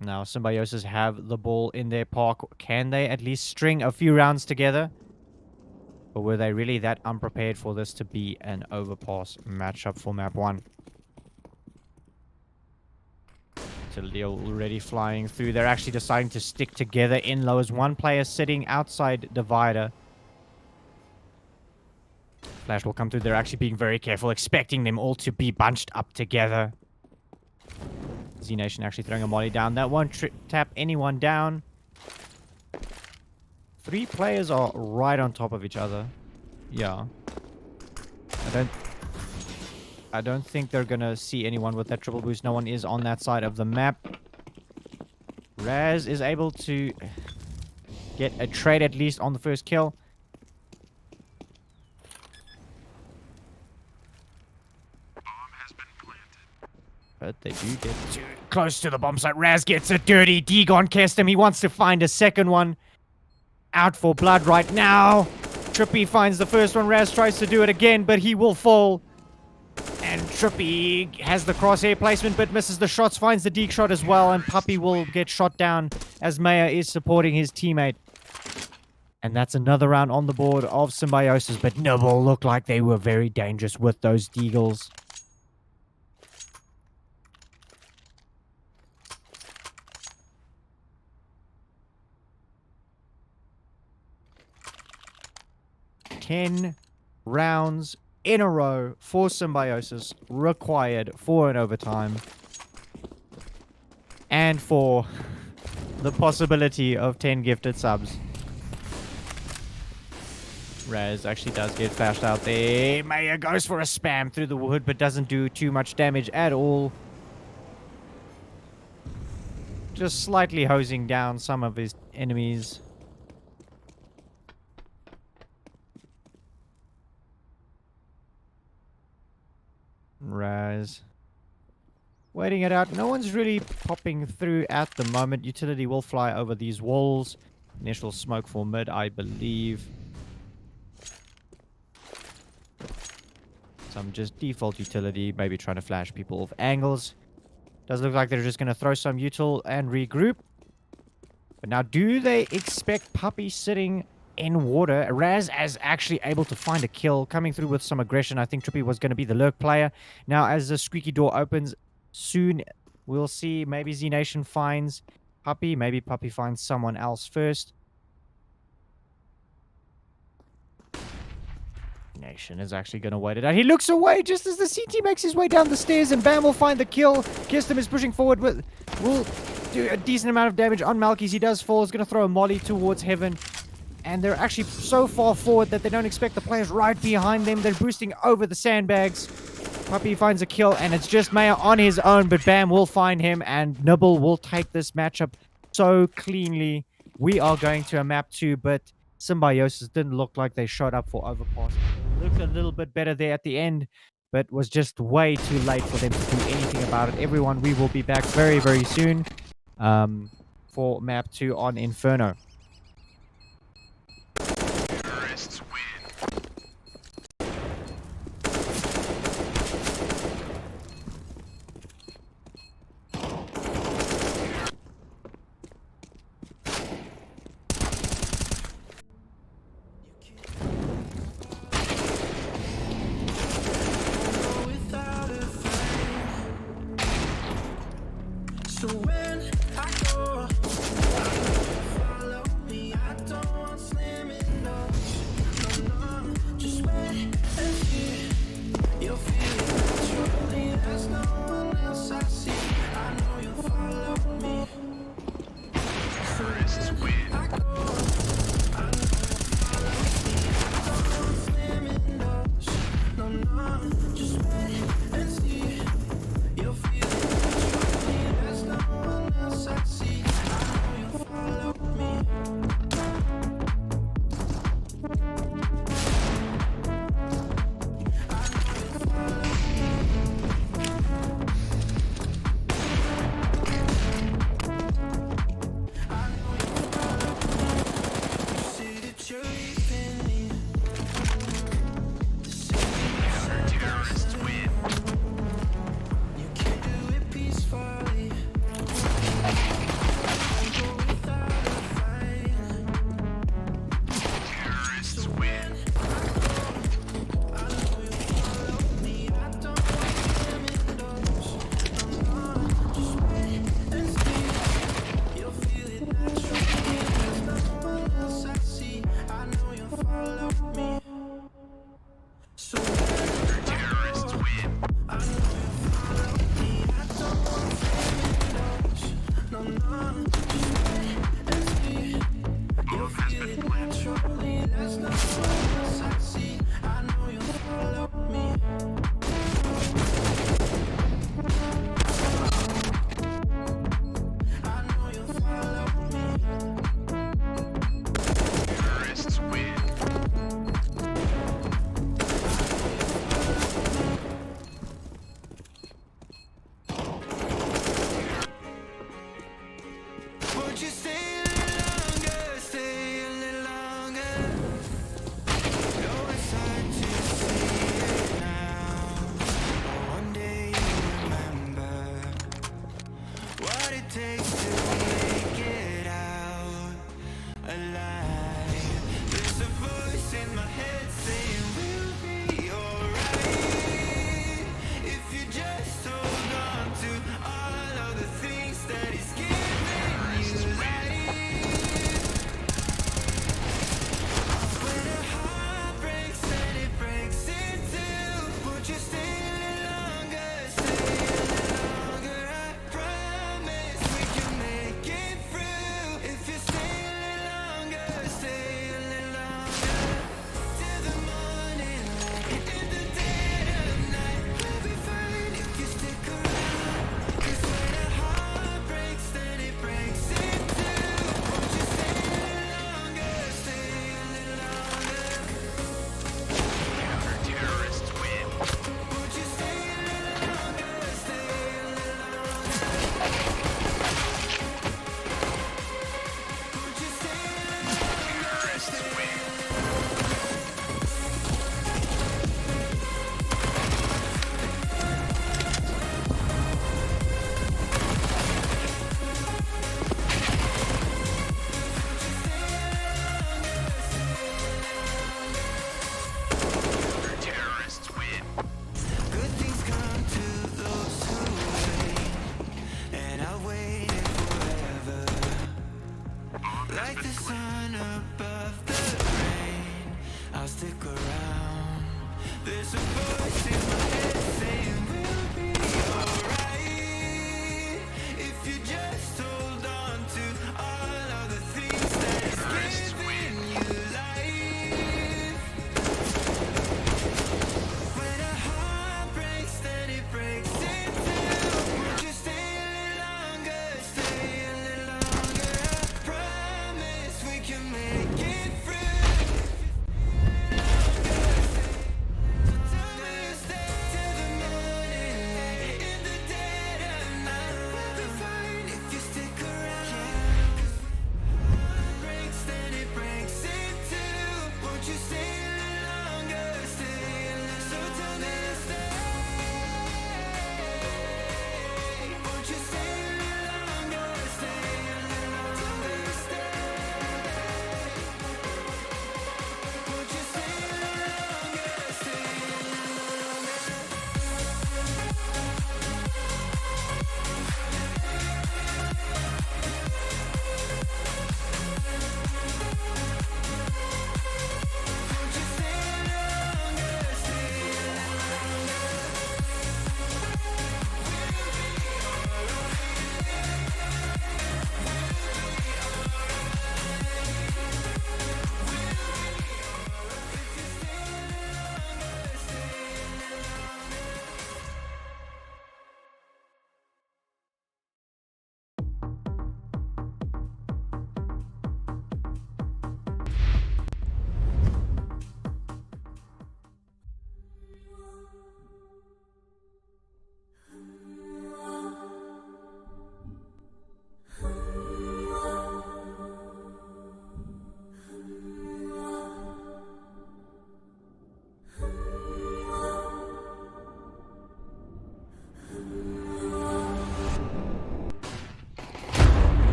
S3: Now Symiosis have the ball in their park. Can they at least string a few rounds together? Or were they really that unprepared for this to be an overpass matchup for map 1? Utility already flying through. They're actually deciding to stick together in low as one player sitting outside divider. Flash will come through. They're actually being very careful, expecting them all to be bunched up together. Z-Nation actually throwing a molly down. That won't tap anyone down. 3 players are right on top of each other. Yeah. I don't think they're gonna see anyone with that triple boost. No one is on that side of the map. Raz is able to get a trade at least on the first kill. But they do get too close to the bomb site. Raz gets a dirty Degon cast him. He wants to find a second one. Out for blood right now. Trippy finds the first one. Raz tries to do it again, but he will fall. And Trippy has the crosshair placement, but misses the shots. Finds the Deke shot as well, and Puppy will get shot down as Maya is supporting his teammate. And that's another round on the board of Symiosis, but Nibble looked like they were very dangerous with those Deagles. Ten rounds in a row for Symiosis required for an overtime. And for the possibility of 10 gifted subs. Raz actually does get flashed out there. Maya goes for a spam through the wood, but doesn't do too much damage at all. Just slightly hosing down some of his enemies. Raz waiting it out. No one's really popping through at the moment. Utility will fly over these walls. Initial smoke for mid, I believe. Some just default utility, maybe trying to flash people off angles. Does look like they're just going to throw some util and regroup. But now, do they expect Puppy sitting in water? Raz is actually able to find a kill, coming through with some aggression. I think Trippy was going to be the lurk player. Now, as the squeaky door opens, soon we'll see. Maybe Z-Nation finds Puppy. Maybe Puppy finds someone else first. Nation is actually going to wait it out. He looks away just as the CT makes his way down the stairs, and Bam will find the kill. Kirsten is pushing forward with... will do a decent amount of damage on Malkis. He does fall. He's going to throw a molly towards heaven. And they're actually so far forward that they don't expect the players right behind them. They're boosting over the sandbags. Puppy finds a kill, and it's just Maya on his own, but Bam will find him, and Nibble will take this matchup so cleanly. We are going to a map 2, but Symbiosis didn't look like they showed up for overpass. Looked a little bit better there at the end, but was just way too late for them to do anything about it. Everyone, we will be back very, very soon for map 2 on Inferno.
S2: without a fight. So when I go, follow me. I don't want slamming doors. No, just wait and see. You'll feel it naturally. There's no one else I see. I know you'll follow me. So when I go, I know you'll follow me. I don't want slamming doors. No, just wait and see. You'll feel it naturally. There's no one else I see. I know you'll follow me. Say that you're leaving me. Terrorists win. You can't do it peacefully. Go without a fight. Terrorists win. I know you follow me. I don't want them indoors. No, just wait and see. You'll feel it naturally. There's no one else I see. I know you'll follow me. So terrorists win. I know you'll follow me. I don't want them indoors. No, just wait and see. You'll feel it naturally. There's no one else I see. I know you'll follow me. I know you'll follow me. Terrorists win. Won't you stay a little longer? Stay a little longer. No, it's hard to see it now. But one day you'll remember what it takes to make it out alive. There's a voice in my head saying we'll be alright if you just hold on to all of the things that is giving you life. When a heart breaks and it breaks in two, won't you stay a little longer? Stay a little longer. I promise we can make it through. If you stay a little longer, stay a little longer. Till the morning light, in the dead of night, we'll be fine if you stick around. 'Cause when a heart breaks, then it breaks in two. Won't you stay a little longer? Stay a little longer. Terrorists win. Won't you stay a little longer? Stay a little longer. Won't you stay a little longer? Stay a little Terrorists win. Good things come to those who wait, and I waited forever. Like the sun above the rain, I'll stick around. There's a voice in my head saying we'll be alright if you just hold on to all of the things that is giving you life. When a heart breaks, then it breaks in two. Won't you stay a little longer? Stay a little longer. I promise we can make it through.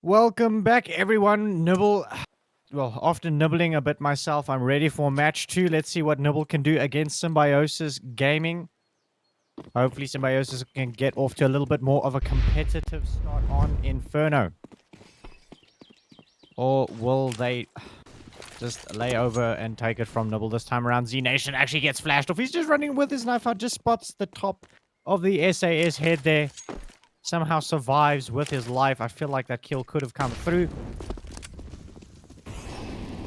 S3: Welcome back, everyone. Nibble, well, after nibbling a bit myself, I'm ready for match 2. Let's see what Nibble can do against Symbiosis Gaming. Hopefully, Symbiosis can get off to a little bit more of a competitive start on Inferno. Or will they just lay over and take it from Nibble this time around? Z Nation actually gets flashed off. He's just running with his knife out, just spots the top of the ESEA head there. Somehow survives with his life. I feel like that kill could have come through.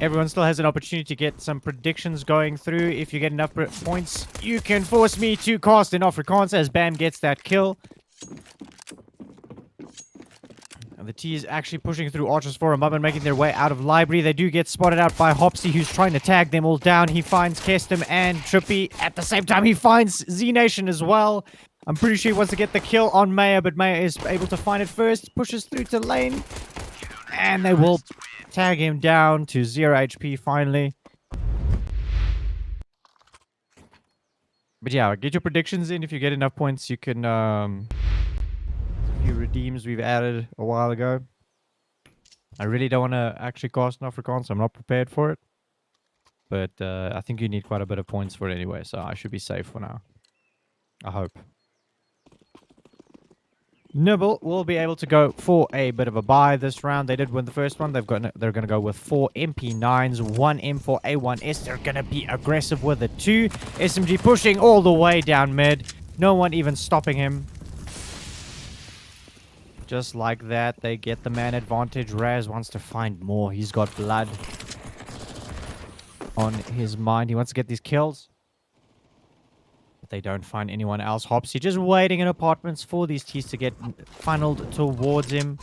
S3: Everyone still has an opportunity to get some predictions going through. If you get enough points, you can force me to cast in Afrikaans as Bam gets that kill. And the T is actually pushing through Archers for a moment, making their way out of library. They do get spotted out by Hopsy, who's trying to tag them all down. He finds Kestem and Trippy. At the same time, he finds Z-Nation as well. I'm pretty sure he wants to get the kill on Maya, but Maya is able to find it first. Pushes through to lane. And they will tag him down to 0 HP finally. But yeah, get your predictions in. If you get enough points, you can... a few redeems we've added a while ago. I really don't want to actually cast an Afrikaans, so I'm not prepared for it. But I think you need quite a bit of points for it anyway, so I should be safe for now. I hope. Nibble will be able to go for a bit of a buy this round. They did win the first one. They're going to go with 4 MP9s, 1 M4A1S. They're going to be aggressive with it too. SMG pushing all the way down mid. No one even stopping him. Just like that, they get the man advantage. Raz wants to find more. He's got blood on his mind. He wants to get these kills. They don't find anyone else. Hopsy just waiting in apartments for these T's to get funneled towards him.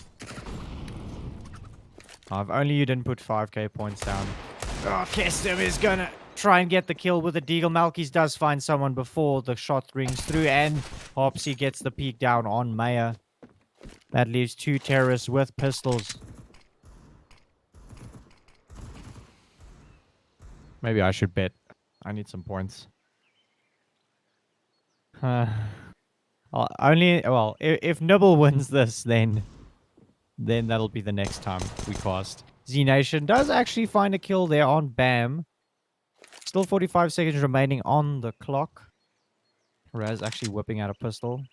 S3: Oh, if only you didn't put 5k points down. Oh, Kestem is gonna try and get the kill with a deagle. Malkis does find someone before the shot rings through, and Hopsy gets the peek down on Maya. That leaves 2 terrorists with pistols. Maybe I should bet. I need some points. If Nibble wins this, then that'll be the next time we cast. Z-Nation does actually find a kill there on Bam. Still 45 seconds remaining on the clock. Raz actually whipping out a pistol.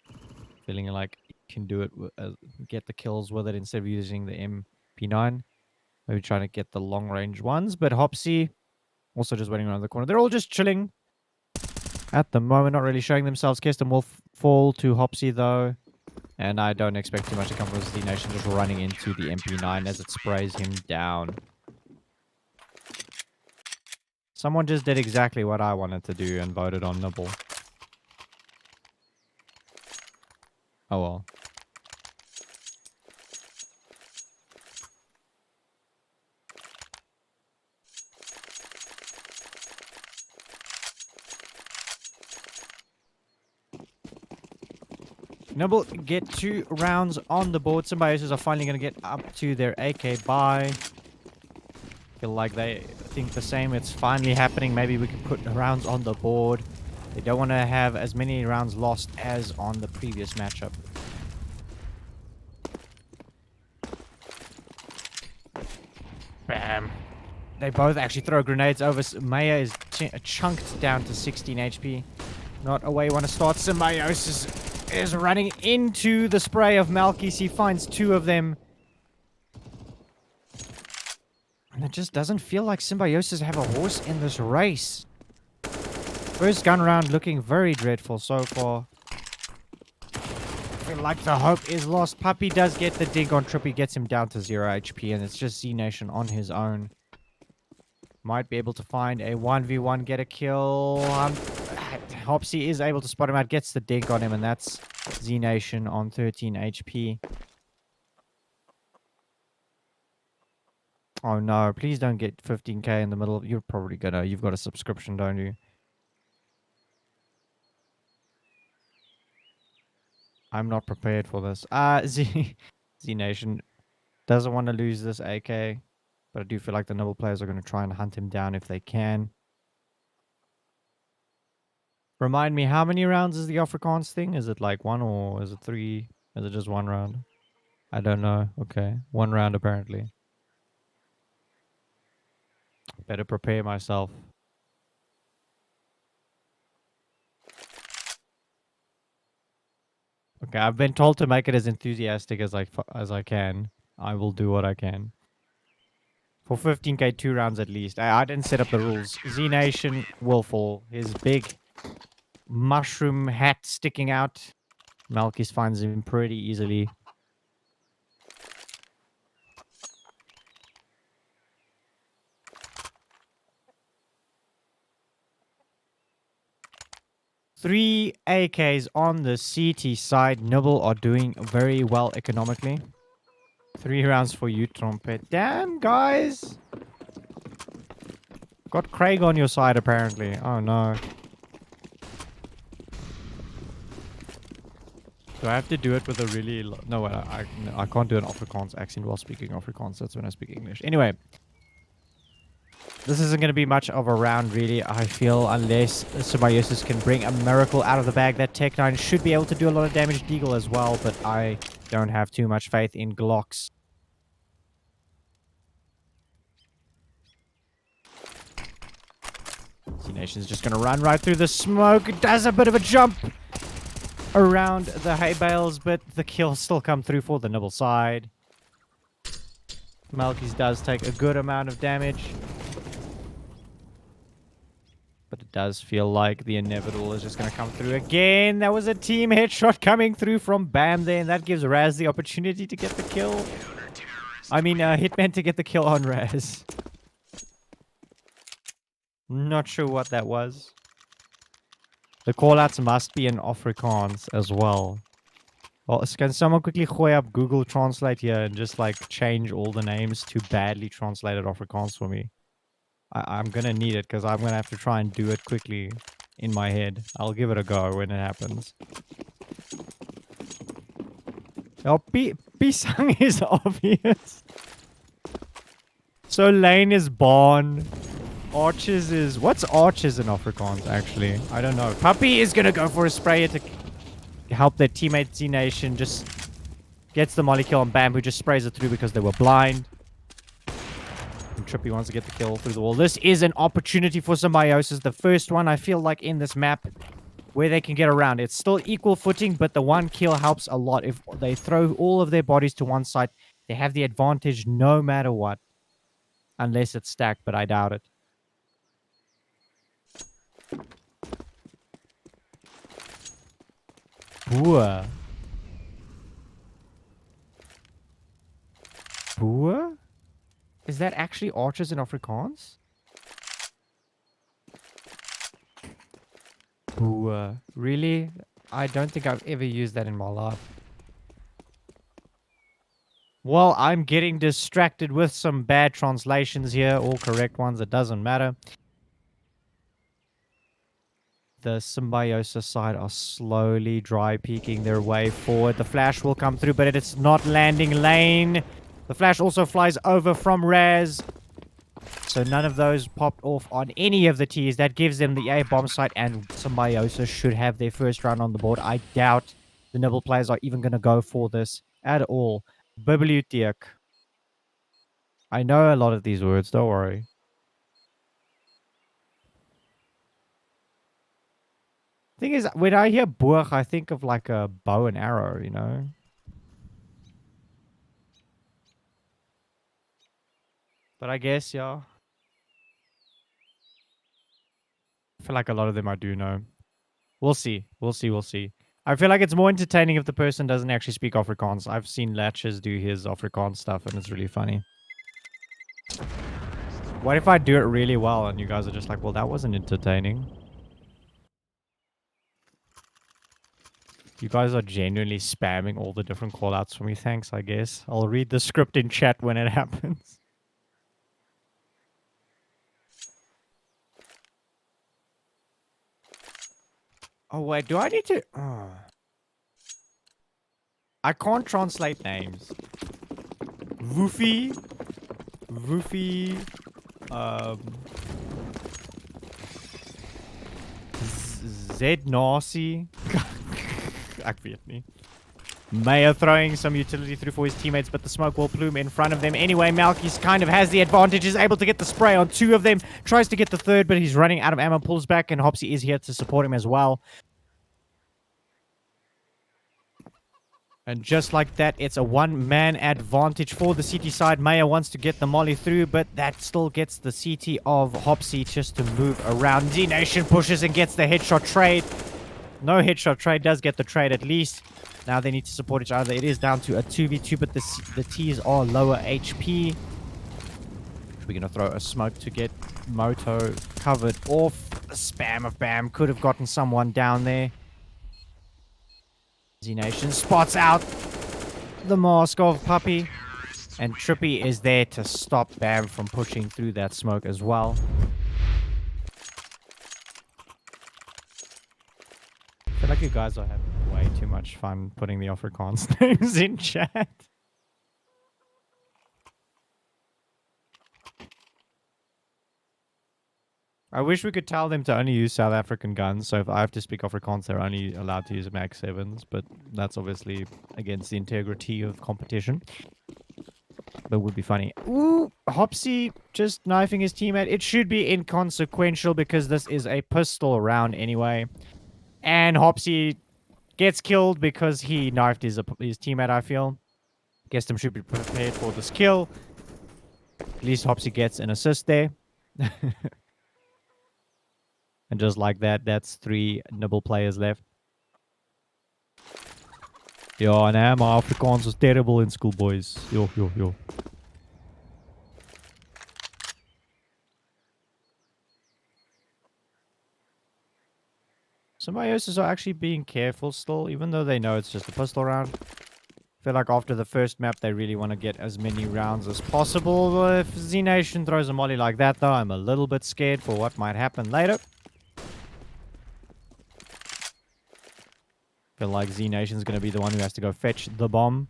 S3: Feeling like he can do it, get the kills with it instead of using the MP9. Maybe trying to get the long range ones. But Hopsy also just waiting around the corner. They're all just chilling at the moment, not really showing themselves. Kestem will fall to Hopsy though. And I don't expect too much to come from Z Nation, just running into the MP9 as it sprays him down. Someone just did exactly what I wanted to do and voted on Nibble. Oh well. Nibble get 2 rounds on the board. Symbiosis are finally going to get up to their AK buy. Feel like they think the same. It's finally happening. Maybe we can put rounds on the board. They don't want to have as many rounds lost as on the previous matchup. Bam. They both actually throw grenades over. Maya is chunked down to 16 HP. Not a way you want to start. Symbiosis is running into the spray of Malkis. He finds 2 of them. And it just doesn't feel like Symbiosis have a horse in this race. First gun round looking very dreadful so far. I feel like the hope is lost. Puppy does get the dig on Trippy, gets him down to 0 HP, and it's just Z-Nation on his own. Might be able to find a 1v1, get a kill. Hopsy is able to spot him out, gets the dig on him, and that's Z-Nation on 13 HP. Oh no, please don't get 15k in the middle. You're probably gonna. You've got a subscription, don't you? I'm not prepared for this. Z-Nation doesn't want to lose this AK, but I do feel like the Nibble players are going to try and hunt him down if they can. Remind me, how many rounds is the Afrikaans thing? Is it like 1 or is it 3? Is it just 1 round? I don't know. Okay. 1 round apparently. Better prepare myself. Okay, I've been told to make it as enthusiastic as I can. I will do what I can. For 15k, 2 rounds at least. I didn't set up the rules. Z Nation will fall. His big mushroom hat sticking out. Malkis finds him pretty easily. Three AKs on the CT side. Nibble are doing very well economically. 3 rounds for you, Trumpet. Damn, guys. Got Craig on your side, apparently. Oh, no. Do I have to do it with a really... No, wait, I can't do an Afrikaans accent while speaking Afrikaans. That's when I speak English. Anyway. This isn't going to be much of a round, really, I feel, unless Symiosis can bring a miracle out of the bag. That Tech 9 should be able to do a lot of damage to Deagle as well, but I don't have too much faith in Glocks. Z-Nation's just going to run right through the smoke. It does a bit of a jump around the hay bales, but the kills still come through for the Nibble side. Malkis does take a good amount of damage. But it does feel like the inevitable is just going to come through again. That was a team headshot coming through from Bam there, and that gives Raz the opportunity to get the kill. I mean, Hitman to get the kill on Raz. Not sure what that was. The callouts must be in Afrikaans as well. Well, can someone quickly gooi up Google Translate here and just like change all the names to badly translated Afrikaans for me? I'm gonna need it because I'm gonna have to try and do it quickly in my head. I'll give it a go when it happens. Oh, Pisang is obvious. So Lane is Barn. Arches is... What's Arches in Afrikaans, actually? I don't know. Puppy is gonna go for a sprayer to help their teammate Z-Nation. Just gets the molly kill on Bam, who just sprays it through because they were blind. And Trippy wants to get the kill through the wall. This is an opportunity for Symiosis. The first one, I feel like, in this map where they can get around. It's still equal footing, but the one kill helps a lot. If they throw all of their bodies to one side, they have the advantage no matter what. Unless it's stacked, but I doubt it. Boer. Boer? Is that actually archers in Afrikaans? Boer. Really? I don't think I've ever used that in my life. Well, I'm getting distracted with some bad translations here. All correct ones. It doesn't matter. The Symiosis side are slowly dry peeking their way forward. The flash will come through, but it's not landing Lane. The flash also flies over from Raz. So none of those popped off on any of the Ts. That gives them the A bomb site, and Symiosis should have their first run on the board. I doubt the Nibble players are even going to go for this at all. Bibliotheek. I know a lot of these words, don't worry. Thing is, when I hear boog, I think of like a bow and arrow, you know? But I guess, yeah. I feel like a lot of them I do know. We'll see. We'll see. We'll see. I feel like it's more entertaining if the person doesn't actually speak Afrikaans. I've seen Latches do his Afrikaans stuff, and it's really funny. What if I do it really well, and you guys are just like, well, that wasn't entertaining? You guys are genuinely spamming all the different callouts for me. Thanks, I guess. I'll read the script in chat when it happens. Oh, wait. Do I need to... Oh. I can't translate names. Woofy. Woofy. Z-Nazi. Ek weet nie. Mayo throwing some utility through for his teammates, but the smoke will plume in front of them. Anyway, Malky's kind of has the advantage, is able to get the spray on 2 of them, tries to get the 3rd, but he's running out of ammo, pulls back, and Hopsy is here to support him as well. And just like that, it's a 1-man advantage for the CT side. Mayo wants to get the molly through, but that still gets the CT of Hopsy just to move around. Z-Nation pushes and gets the headshot trade. No headshot trade, does get the trade at least. Now they need to support each other. It is down to a 2v2, but the T's are lower HP. We're going to throw a smoke to get Moto covered off. A spam of Bam could have gotten someone down there. Z-Nation spots out the mask of Puppy. And Trippy is there to stop Bam from pushing through that smoke as well. I feel like you guys are having way too much fun putting the Afrikaans names in chat. I wish we could tell them to only use South African guns, so if I have to speak Afrikaans, they're only allowed to use Max 7s, but that's obviously against the integrity of competition. But would be funny. Ooh, Hopsy just knifing his teammate. It should be inconsequential because this is a pistol round anyway. And Hopsy gets killed because he knifed his teammate, I feel. Guess them should be prepared for this kill. At least Hopsy gets an assist there. And just like that, that's 3 Nibble players left. Ja, nee, maar Afrikaans was terrible in school, boys. Yo. Symiosis are actually being careful still, even though they know it's just a pistol round. I feel like after the first map, they really want to get as many rounds as possible. If Z-Nation throws a molly like that, though, I'm a little bit scared for what might happen later. Feel like Z-Nation's going to be the one who has to go fetch the bomb.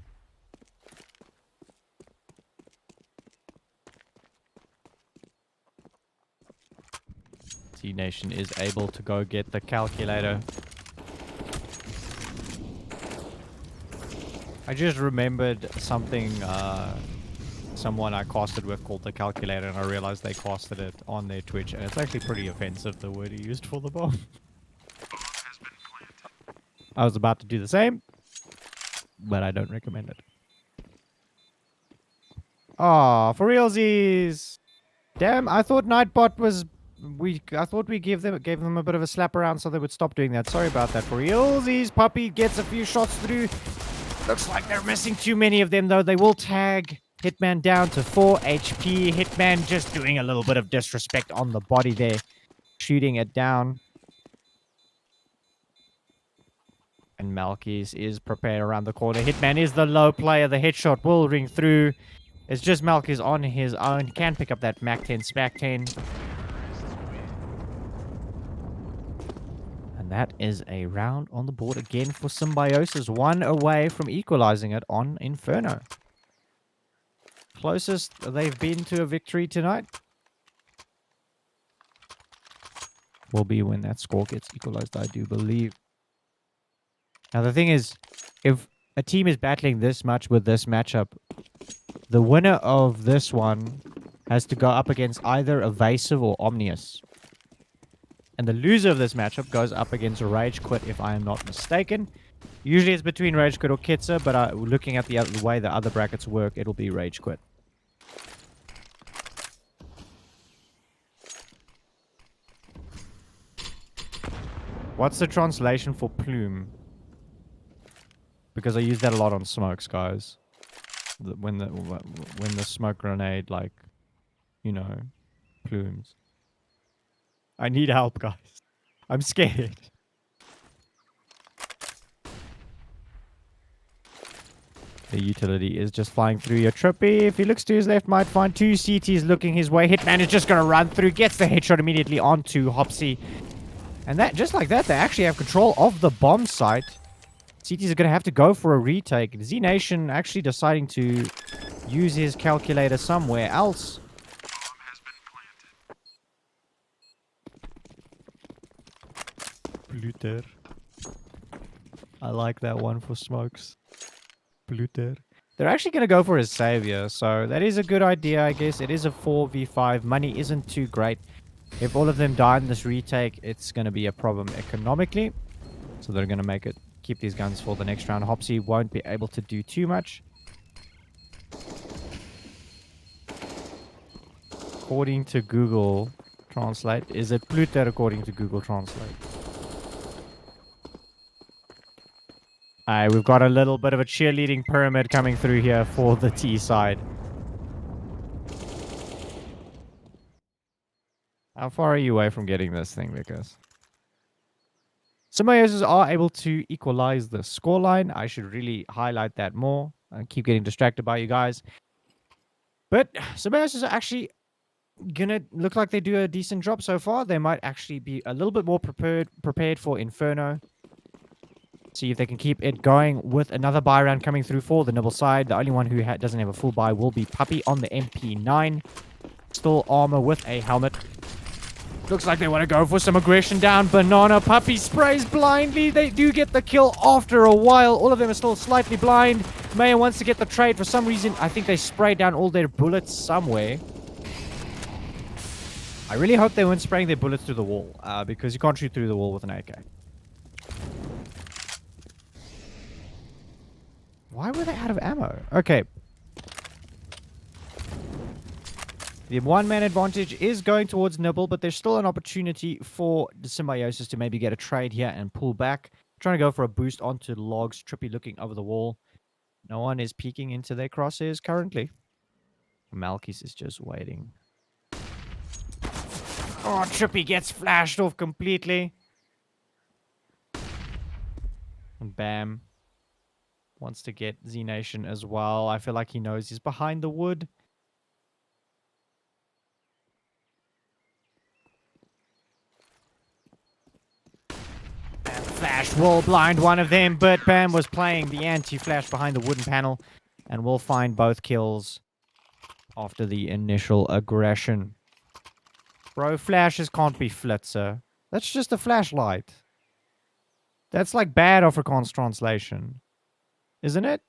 S3: Z-Nation is able to go get the calculator. I just remembered something someone I casted with called the calculator, and I realized they casted it on their Twitch, and it's actually pretty offensive, the word he used for the bomb. I was about to do the same, but I don't recommend it. Ah, for realsies. Damn, I thought Nightbot was... I thought we gave them a bit of a slap around so they would stop doing that. Sorry about that. For realsies, Puppy gets a few shots through. Looks like they're missing too many of them, though. They will tag Hitman down to 4 HP. Hitman just doing a little bit of disrespect on the body there. Shooting it down. And Malkis is prepared around the corner. Hitman is the low player. The headshot will ring through. It's just Malkis on his own. Can pick up that Mac 10, Spac 10. And that is a round on the board again for Symiosis. 1 away from equalizing it on Inferno. Closest they've been to a victory tonight will be when that score gets equalized, I do believe. Now, the thing is, if a team is battling this much with this matchup, the winner of this one has to go up against either Evasive or Omnius. And the loser of this matchup goes up against Rage Quit, if I am not mistaken. Usually it's between Rage Quit or Kitzer, but looking at the way the other brackets work, it'll be Rage Quit. What's the translation for plume? Because I use that a lot on smokes, guys. When the smoke grenade, like, you know, plumes. I need help, guys. I'm scared. The utility is just flying through your Trippy. If he looks to his left, might find 2 CTs looking his way. Hitman is just going to run through, gets the headshot immediately onto Hopsy. And that, just like that, they actually have control of the bomb site. CTs are going to have to go for a retake. Z-Nation actually deciding to use his calculator somewhere else. Bluter. I like that one for smokes. Pluter. They're actually going to go for his savior, so that is a good idea, I guess. It is a 4v5. Money isn't too great. If all of them die in this retake, it's going to be a problem economically. So they're going to make it keep these guns for the next round. Hopsy won't be able to do too much. According to Google Translate. Is it Pluter according to Google Translate? Alright, we've got a little bit of a cheerleading pyramid coming through here for the T side. How far are you away from getting this thing, Lucas? Symbiosis are able to equalize the scoreline. I should really highlight that more. I keep getting distracted by you guys. But Symbiosis are actually gonna look like they do a decent job so far. They might actually be a little bit more prepared for Inferno. See if they can keep it going with another buy round coming through for the Nibble side. The only one who doesn't have a full buy will be Puppy on the MP9. Still armor with a helmet. Looks like they want to go for some aggression down. Banana. Puppy sprays blindly. They do get the kill after a while. All of them are still slightly blind. Maya wants to get the trade. For some reason, I think they sprayed down all their bullets somewhere. I really hope they weren't spraying their bullets through the wall. Because you can't shoot through the wall with an AK. Why were they out of ammo? Okay. The one-man advantage is going towards Nibble, but there's still an opportunity for the Symbiosis to maybe get a trade here and pull back. Trying to go for a boost onto the logs. Trippy looking over the wall. No one is peeking into their crosshairs currently. Malkis is just waiting. Oh, Trippy gets flashed off completely. And bam. Wants to get Z Nation as well. I feel like he knows he's behind the wood. Bam, flash will blind one of them, but Bam was playing the anti-flash behind the wooden panel. And will find both kills after the initial aggression. Bro, flashes can't be flitzer. That's just a flashlight. That's like bad Afrikaans translation. Isn't it?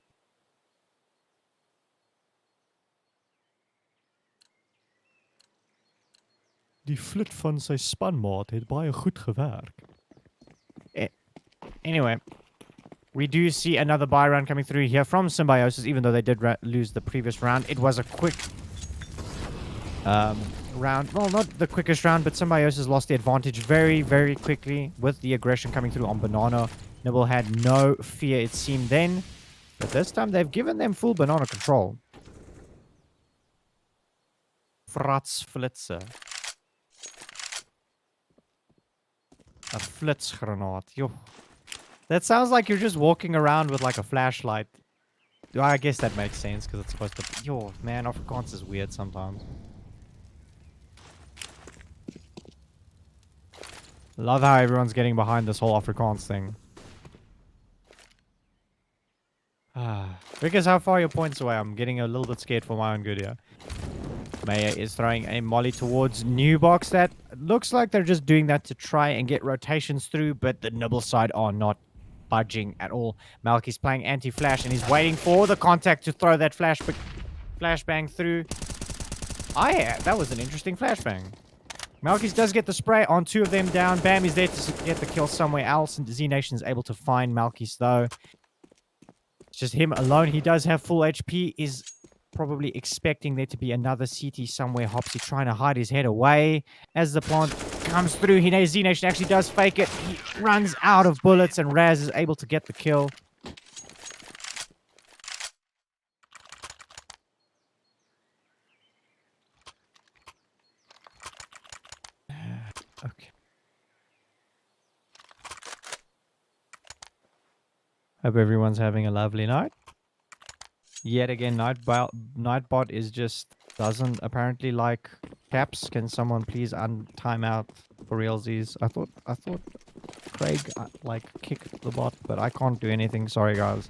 S3: Die flit van sy spanmaat het baie goed gewerk. Anyway, we do see another buy round coming through here from Symbiosis, even though they did lose the previous round. It was a quick round. Well, not the quickest round, but Symbiosis lost the advantage very, very quickly with the aggression coming through on Banana. Nibble had no fear, it seemed then. But this time, they've given them full Banana control. Frats Flitzer. A Flitzgranaat. Yo. That sounds like you're just walking around with like a flashlight. I guess that makes sense because it's supposed to... Yo, man, Afrikaans is weird sometimes. Love how everyone's getting behind this whole Afrikaans thing. Because how far are your points away? I'm getting a little bit scared for my own good here. Maya is throwing a molly towards New Box. That looks like they're just doing that to try and get rotations through, but the Nibble side are not budging at all. Malky's playing anti-flash and he's waiting for the contact to throw that flashbang through. That was an interesting flashbang. Malky's does get the spray on two of them down. Bam is there to get the kill somewhere else, and Z Nation is able to find Malky's though. It's just him alone. He does have full HP. Is probably expecting there to be another CT somewhere. Hopsy trying to hide his head away. As the plant comes through, Z Nation actually does fake it. He runs out of bullets, and Raz is able to get the kill. Okay. Hope everyone's having a lovely night. Yet again, Nightbot is just doesn't apparently like caps. Can someone please time out for realsies? I thought Craig like kicked the bot, but I can't do anything. Sorry, guys.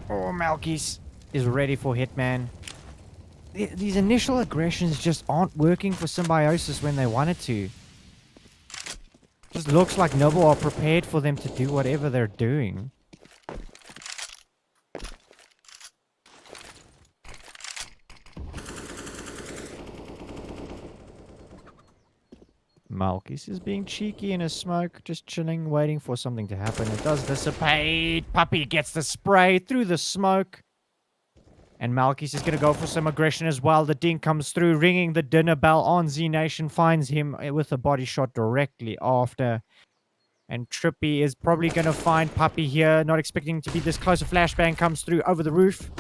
S3: Oh, Malkis is ready for Hitman. These initial aggressions just aren't working for Symbiosis when they wanted to. Just looks like Nibble are prepared for them to do whatever they're doing. Malkis is being cheeky in his smoke, just chilling, waiting for something to happen. It does dissipate. Puppy gets the spray through the smoke. And Malkis is going to go for some aggression as well. The ding comes through, ringing the dinner bell on Z Nation. Finds him with a body shot directly after. And Trippy is probably going to find Puppy here. Not expecting to be this close. A flashbang comes through over the roof.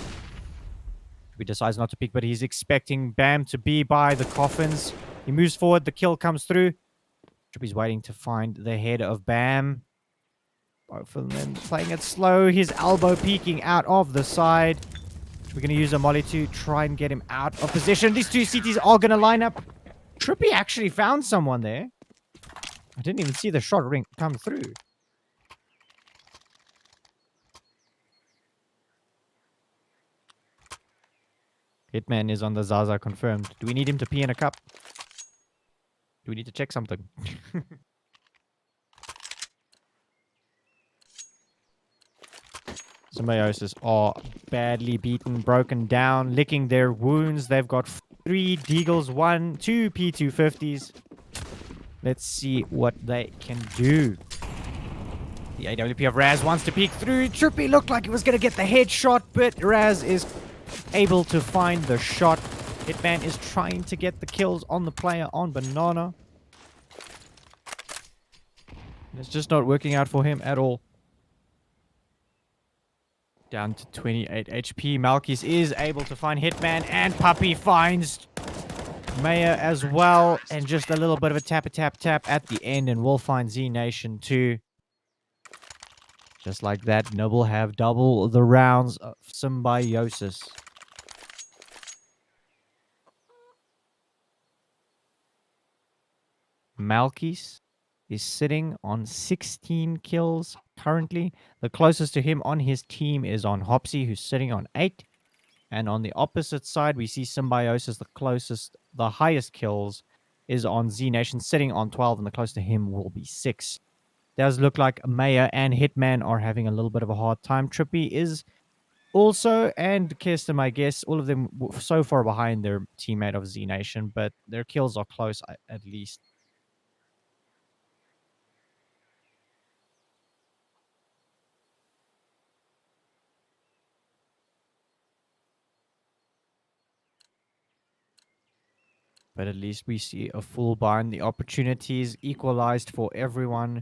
S3: Trippy decides not to peek, but he's expecting Bam to be by the coffins. He moves forward. The kill comes through. Trippy's waiting to find the head of Bam. Both of them playing it slow. His elbow peeking out of the side. We're going to use a molly to try and get him out of position. These two CTs are going to line up. Trippy actually found someone there. I didn't even see the shot ring come through. Hitman is on the Zaza confirmed. Do we need him to pee in a cup? Do we need to check something? Symiosis are badly beaten, broken down, licking their wounds. They've got 3 Deagles, 2 P250s. Let's see what they can do. The AWP of Raz wants to peek through. Trippy looked like he was going to get the headshot, but Raz is able to find the shot. Hitman is trying to get the kills on the player on Banana. It's just not working out for him at all. Down to 28 HP. Malkis is able to find Hitman, and Puppy finds Maya as well. And just a little bit of a tap at the end, and we'll find Z Nation too. Just like that, Nibble have double the rounds of Symiosis. Malkis is sitting on 16 kills currently. The closest to him on his team is on Hopsy, who's sitting on 8. And on the opposite side, we see Symiosis, the highest kills, is on Z Nation, sitting on 12, and the closest to him will be 6. Does look like Maya and Hitman are having a little bit of a hard time. Trippy is also, and Kirsten, I guess, all of them so far behind their teammate of Z Nation, but their kills are close at least. But at least we see a full bind. The opportunities equalized for everyone.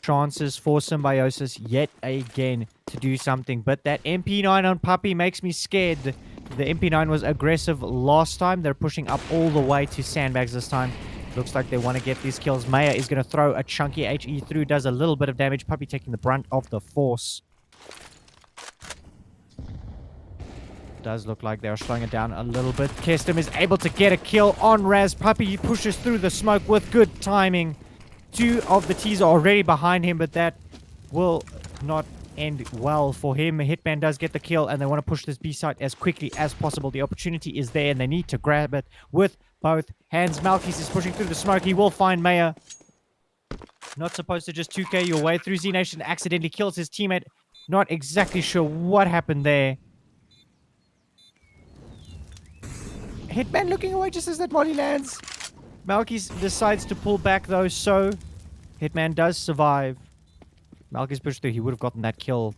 S3: Chances for Symiosis yet again to do something. But that MP9 on Puppy makes me scared. The MP9 was aggressive last time. They're pushing up all the way to sandbags this time. Looks like they want to get these kills. Maya is going to throw a chunky HE through. Does a little bit of damage. Puppy taking the brunt of the force. Does look like they are slowing it down a little bit. Kestem is able to get a kill on Raz. Puppy pushes through the smoke with good timing. 2 of the T's are already behind him, but that will not end well for him. Hitman does get the kill, and they want to push this B site as quickly as possible. The opportunity is there, and they need to grab it with both hands. Malkis is pushing through the smoke. He will find Maya. Not supposed to just 2K your way through. Z Nation accidentally kills his teammate. Not exactly sure what happened there. Hitman looking away just as that molly lands. Malkis decides to pull back though, so Hitman does survive. Malkis pushed through. He would have gotten that kill.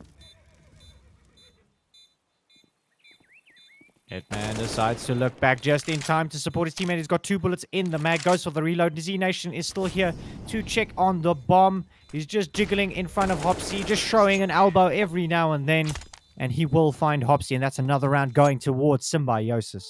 S3: Hitman decides to look back just in time to support his teammate. He's got 2 bullets in the mag. Goes for the reload. Z Nation is still here to check on the bomb. He's just jiggling in front of Hopsy, just showing an elbow every now and then. And he will find Hopsy, and that's another round going towards Symiosis.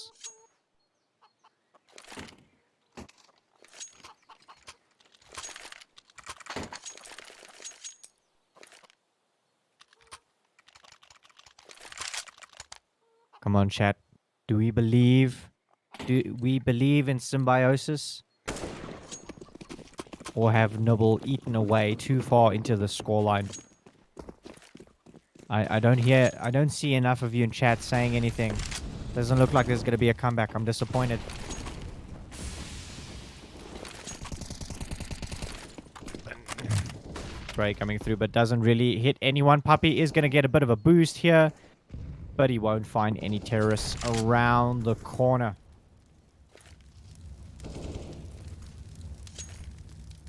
S3: Come on, chat. Do we believe in Symiosis? Or have Nibble eaten away too far into the scoreline? I don't see enough of you in chat saying anything. Doesn't look like there's gonna be a comeback. I'm disappointed. spray coming through, but doesn't really hit anyone. Puppy is going to get a bit of a boost here, but he won't find any terrorists around the corner.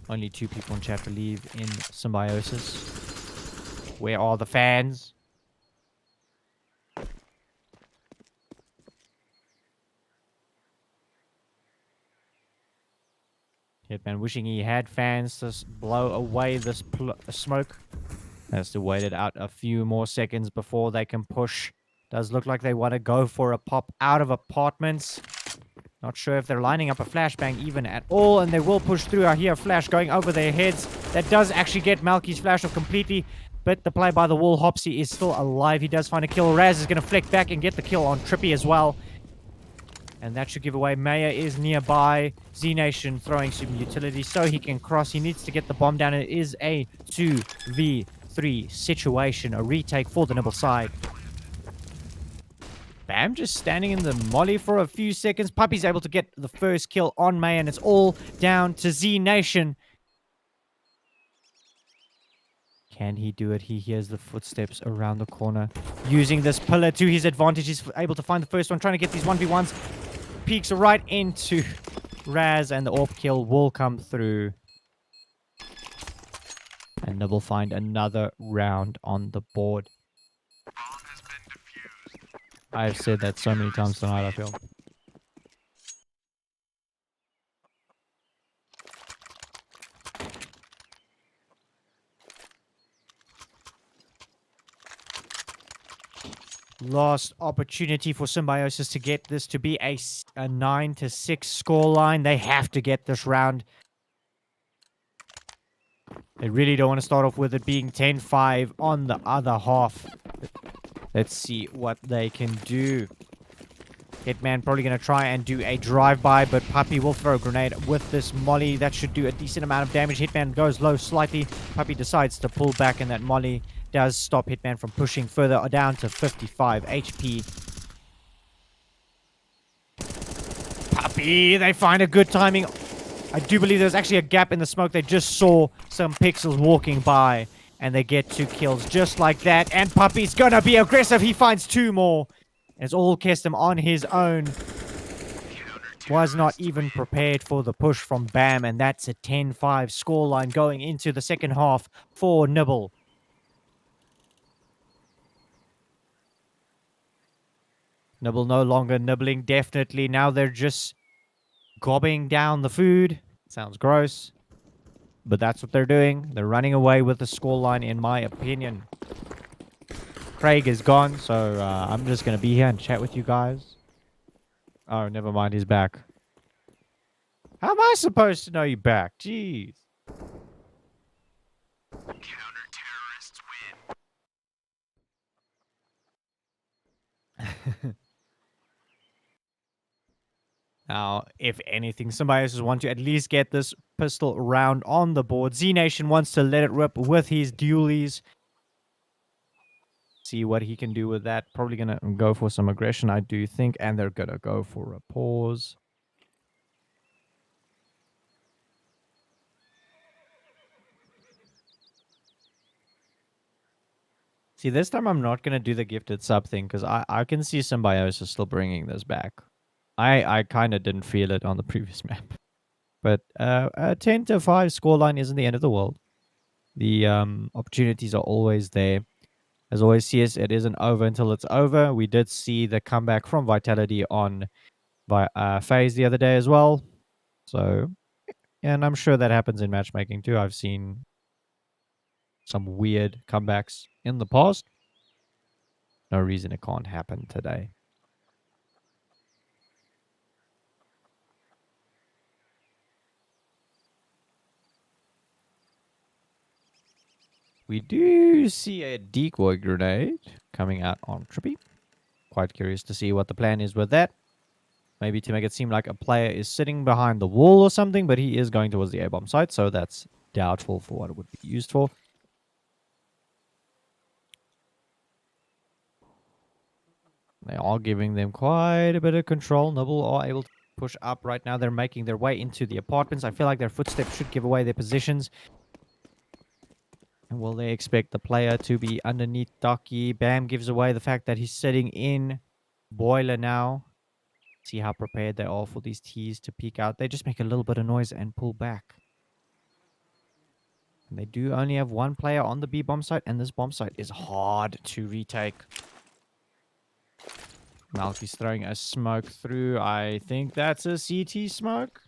S3: Only 2 people in chat believe in Symbiosis. Where are the fans? Hitman wishing he had fans to blow away this smoke. Has to wait it out a few more seconds before they can push. Does look like they want to go for a pop out of apartments. Not sure if they're lining up a flashbang even at all, and they will push through. I hear a flash going over their heads. That does actually get Malky's flash off completely, but the play by the wall, Hopsy, is still alive. He does find a kill. Raz is going to flick back and get the kill on Trippy as well. And that should give away. Maya is nearby. Z-Nation throwing some utility so he can cross. He needs to get the bomb down. It is a 2v3 situation. A retake for the Nibble side. Bam just standing in the molly for a few seconds. Puppy's able to get the first kill on Maya, and it's all down to Z-Nation. Can he do it? He hears the footsteps around the corner. Using this pillar to his advantage. He's able to find the first one. Trying to get these 1v1s. Peeks right into Raz, and the AWP kill will come through. And Nibble find another round on the board. I've said that so many times tonight, I feel. Last opportunity for Symbiosis to get this to be a 9-6 scoreline. They have to get this round. They really don't want to start off with it being 10-5 on the other half. Let's see what they can do. Hitman probably going to try and do a drive-by, but Puppy will throw a grenade with this molly. That should do a decent amount of damage. Hitman goes low slightly. Puppy decides to pull back, and that molly does stop Hitman from pushing further down to 55 HP. Puppy, they find a good timing. I do believe there's actually a gap in the smoke. They just saw some pixels walking by, and they get 2 kills just like that. And Puppy's gonna be aggressive. He finds 2 more. It's all Kestem on his own. Was not even prepared for the push from Bam, and that's a 10-5 scoreline going into the second half for Nibble. Nibble no longer nibbling, definitely. Now they're just gobbing down the food. Sounds gross, but that's what they're doing. They're running away with the scoreline, in my opinion. Craig is gone, so I'm just going to be here and chat with you guys. Oh, never mind, he's back. How am I supposed to know you're back? Jeez.
S4: Counter-terrorists win.
S3: Now, if anything, Symbiosis want to at least get this pistol round on the board. Z-Nation wants to let it rip with his dualies. See what he can do with that. Probably going to go for some aggression, I do think. And they're going to go for a pause. See, this time I'm not going to do the gifted sub thing, because I can see Symbiosis still bringing this back. I kind of didn't feel it on the previous map. But a 10-5 scoreline isn't the end of the world. The opportunities are always there. As always, CS, it isn't over until it's over. We did see the comeback from Vitality on FaZe the other day as well. So, and I'm sure that happens in matchmaking too. I've seen some weird comebacks in the past. No reason it can't happen today. We do see a decoy grenade coming out on Trippy. Quite curious to see what the plan is with that. Maybe to make it seem like a player is sitting behind the wall or something, but he is going towards the A-bomb site, so that's doubtful for what it would be used for. They are giving them quite a bit of control. Nibble are able to push up right now. They're making their way into the apartments. I feel like their footsteps should give away their positions. And will they expect the player to be underneath Ducky? Bam gives away the fact that he's sitting in Boiler now. See how prepared they are for these T's to peek out. They just make a little bit of noise and pull back. And they do only have one player on the B bomb site, and this bomb site is hard to retake. Malky's throwing a smoke through. I think that's a CT smoke.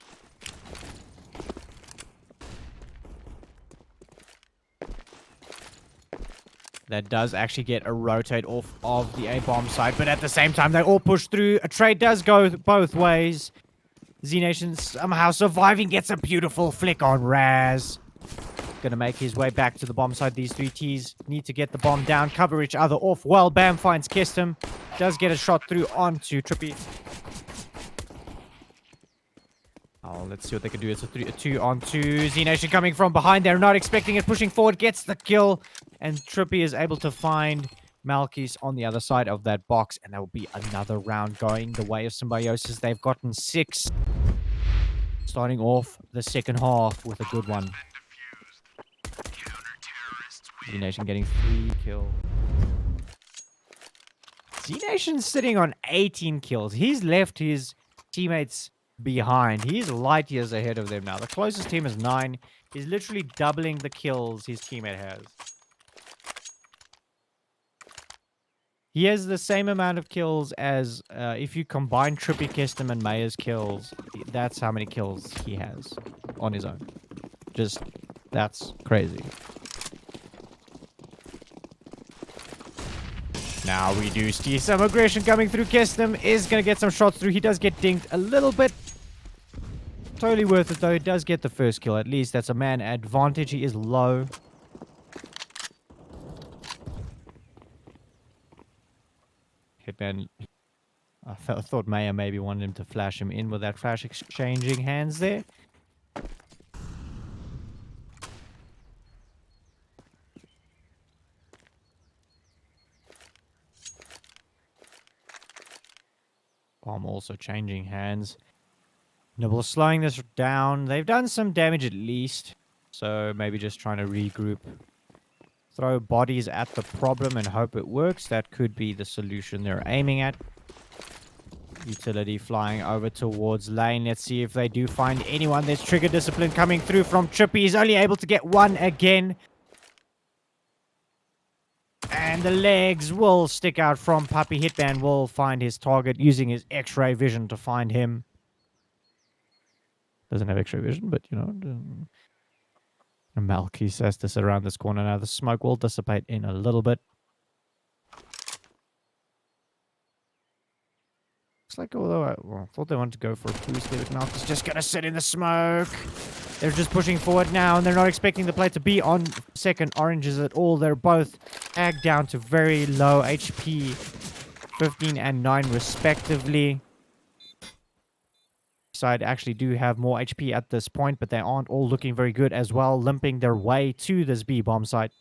S3: That does actually get a rotate off of the A-bomb side, but at the same time, they all push through. A trade does go both ways. Z-Nation somehow surviving, gets a beautiful flick on Raz. Gonna make his way back to the bomb side. These three Ts need to get the bomb down, cover each other off well. Bam finds Kestum. Does get a shot through onto Trippy. Oh, let's see what they can do. It's a 2 on 2. Z-Nation coming from behind. They're not expecting it. Pushing forward. Gets the kill. And Trippy is able to find Malkis on the other side of that box. And there will be another round going the way of Symiosis. They've gotten 6. Starting off the second half with a good one. Z-Nation getting 3 kills. Z-Nation's sitting on 18 kills. He's left his teammates behind. He's light years ahead of them now. The closest team is 9. He's literally doubling the kills his teammate has. He has the same amount of kills as if you combine Trippy, Kestum, and Maya's kills. That's how many kills he has on his own. Just, that's crazy. Now we do see some aggression coming through. Kestum is going to get some shots through. He does get dinged a little bit. Totally worth it, though. He does get the first kill. At least that's a man advantage. He is low. Hitman. I thought Maya maybe wanted him to flash him in with that flash exchanging hands there. Bomb also changing hands. Nibble slowing this down. They've done some damage at least. So maybe just trying to regroup. Throw bodies at the problem and hope it works. That could be the solution they're aiming at. Utility flying over towards lane. Let's see if they do find anyone. There's trigger discipline coming through from Trippy. He's only able to get one again. And the legs will stick out from Puppy. Hitman will find his target using his X-ray vision to find him. Doesn't have X-ray vision, but you know. Malkis has to sit around this corner now. The smoke will dissipate in a little bit. Looks like, although I thought they wanted to go for a boost there, but Malkis just going to sit in the smoke. They're just pushing forward now, and they're not expecting the play to be on second oranges at all. They're both tagged down to very low HP, 15 and 9 respectively. Side actually do have more HP at this point, but they aren't all looking very good as well, limping their way to this B bomb site.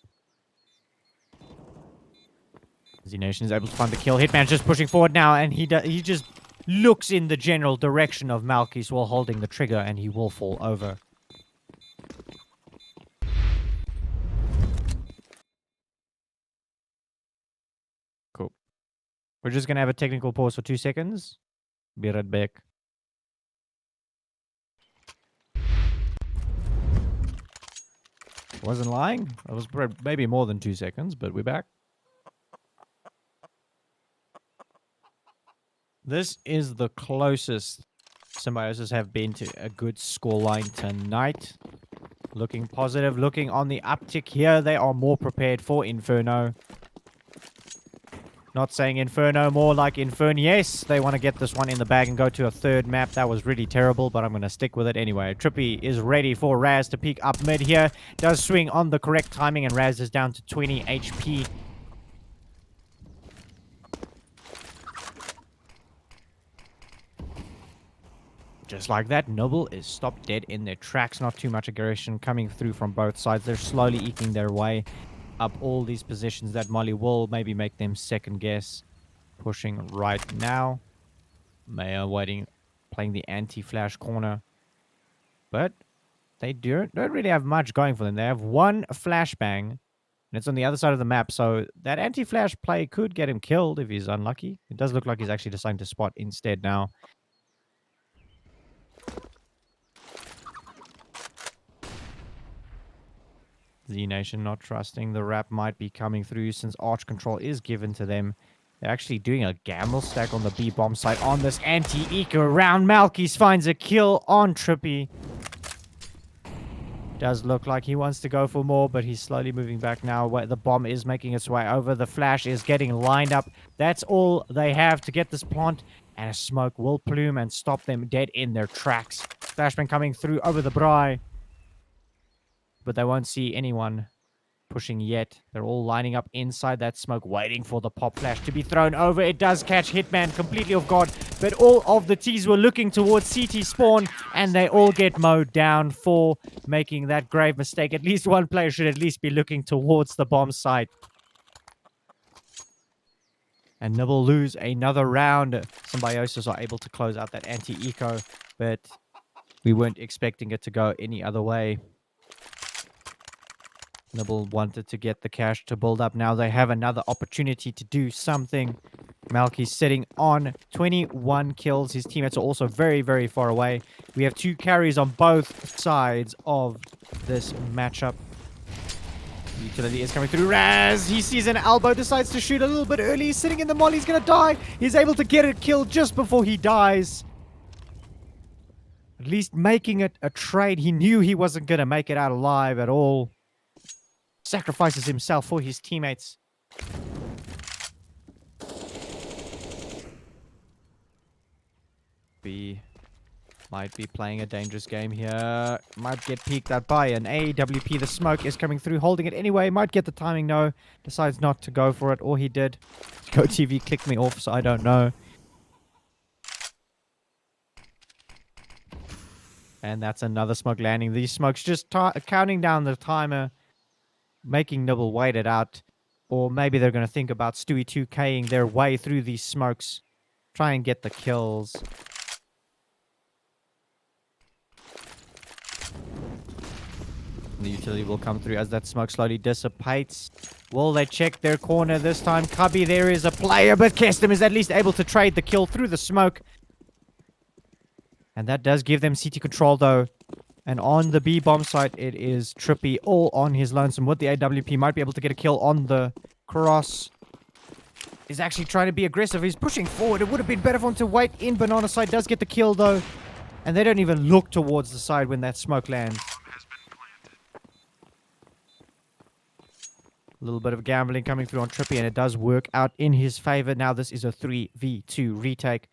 S3: Z-Nation is able to find the kill. Hitman's just pushing forward now, and he just looks in the general direction of Malkis while holding the trigger, and he will fall over. Cool. We're just going to have a technical pause for 2 seconds. Be right back. Wasn't lying. It was maybe more than 2 seconds, but we're back. This is the closest Symiosis have been to a good scoreline tonight. Looking positive, looking on the uptick here. They are more prepared for Inferno. Not saying Inferno, more like Infern. Yes, they want to get this one in the bag and go to a third map. That was really terrible, but I'm going to stick with it anyway. Trippy is ready for Raz to peek up mid here. Does swing on the correct timing, and Raz is down to 20 HP. Just like that, Nibble is stopped dead in their tracks. Not too much aggression coming through from both sides. They're slowly eking their way up all these positions. That Molly will maybe make them second guess. Pushing right now. Maya waiting, playing the anti-flash corner. But they don't really have much going for them. They have one flashbang And it's on the other side of the map, so that anti-flash play could get him killed if he's unlucky. It does look like he's actually deciding to spot instead now. Z Nation not trusting the wrap might be coming through since arch control is given to them. They're actually doing a gamble stack on the B bomb site on this anti-eco round. Malkis finds a kill on Trippy. Does look like he wants to go for more, but he's slowly moving back now. Where the bomb is making its way over. The flash is getting lined up. That's all they have to get this plant, and a smoke will plume and stop them dead in their tracks. Flashbang coming through over the Bri, but they won't see anyone pushing yet. They're all lining up inside that smoke, waiting for the pop flash to be thrown over. It does catch Hitman completely off guard, but all of the T's were looking towards CT spawn, and they all get mowed down for making that grave mistake. At least one player should at least be looking towards the bomb site. And Nibble lose another round. Symbiosis are able to close out that anti-eco, but we weren't expecting it to go any other way. Nibble wanted to get the cash to build up. Now they have another opportunity to do something. Malky's sitting on 21 kills. His teammates are also very, very far away. We have 2 carries on both sides of this matchup. Utility is coming through. Raz, he sees an elbow, decides to shoot a little bit early. He's sitting in the molly. He's going to die. He's able to get a kill just before he dies. At least making it a trade. He knew he wasn't going to make it out alive at all. Sacrifices himself for his teammates. B might be playing a dangerous game here. Might get peeked out by an AWP. The smoke is coming through, holding it anyway. Might get the timing, no. Decides not to go for it, or he did. Go TV clicked me off, so I don't know. And that's another smoke landing. These smokes just counting down the timer, making Nibble wait it out. Or maybe they're going to think about Stewie 2K'ing their way through these smokes. Try and get the kills. The utility will come through as that smoke slowly dissipates. Will they check their corner this time? Cubby, there is a player, but Kestem is at least able to trade the kill through the smoke. And that does give them CT control, though. And on the B bomb site, it is Trippy all on his lonesome with the AWP. Might be able to get a kill on the cross. He's actually trying to be aggressive. He's pushing forward. It would have been better for him to wait in banana side. Does get the kill, though. And they don't even look towards the side when that smoke lands. A little bit of gambling coming through on Trippy, and it does work out in his favor. Now this is a 3v2 retake.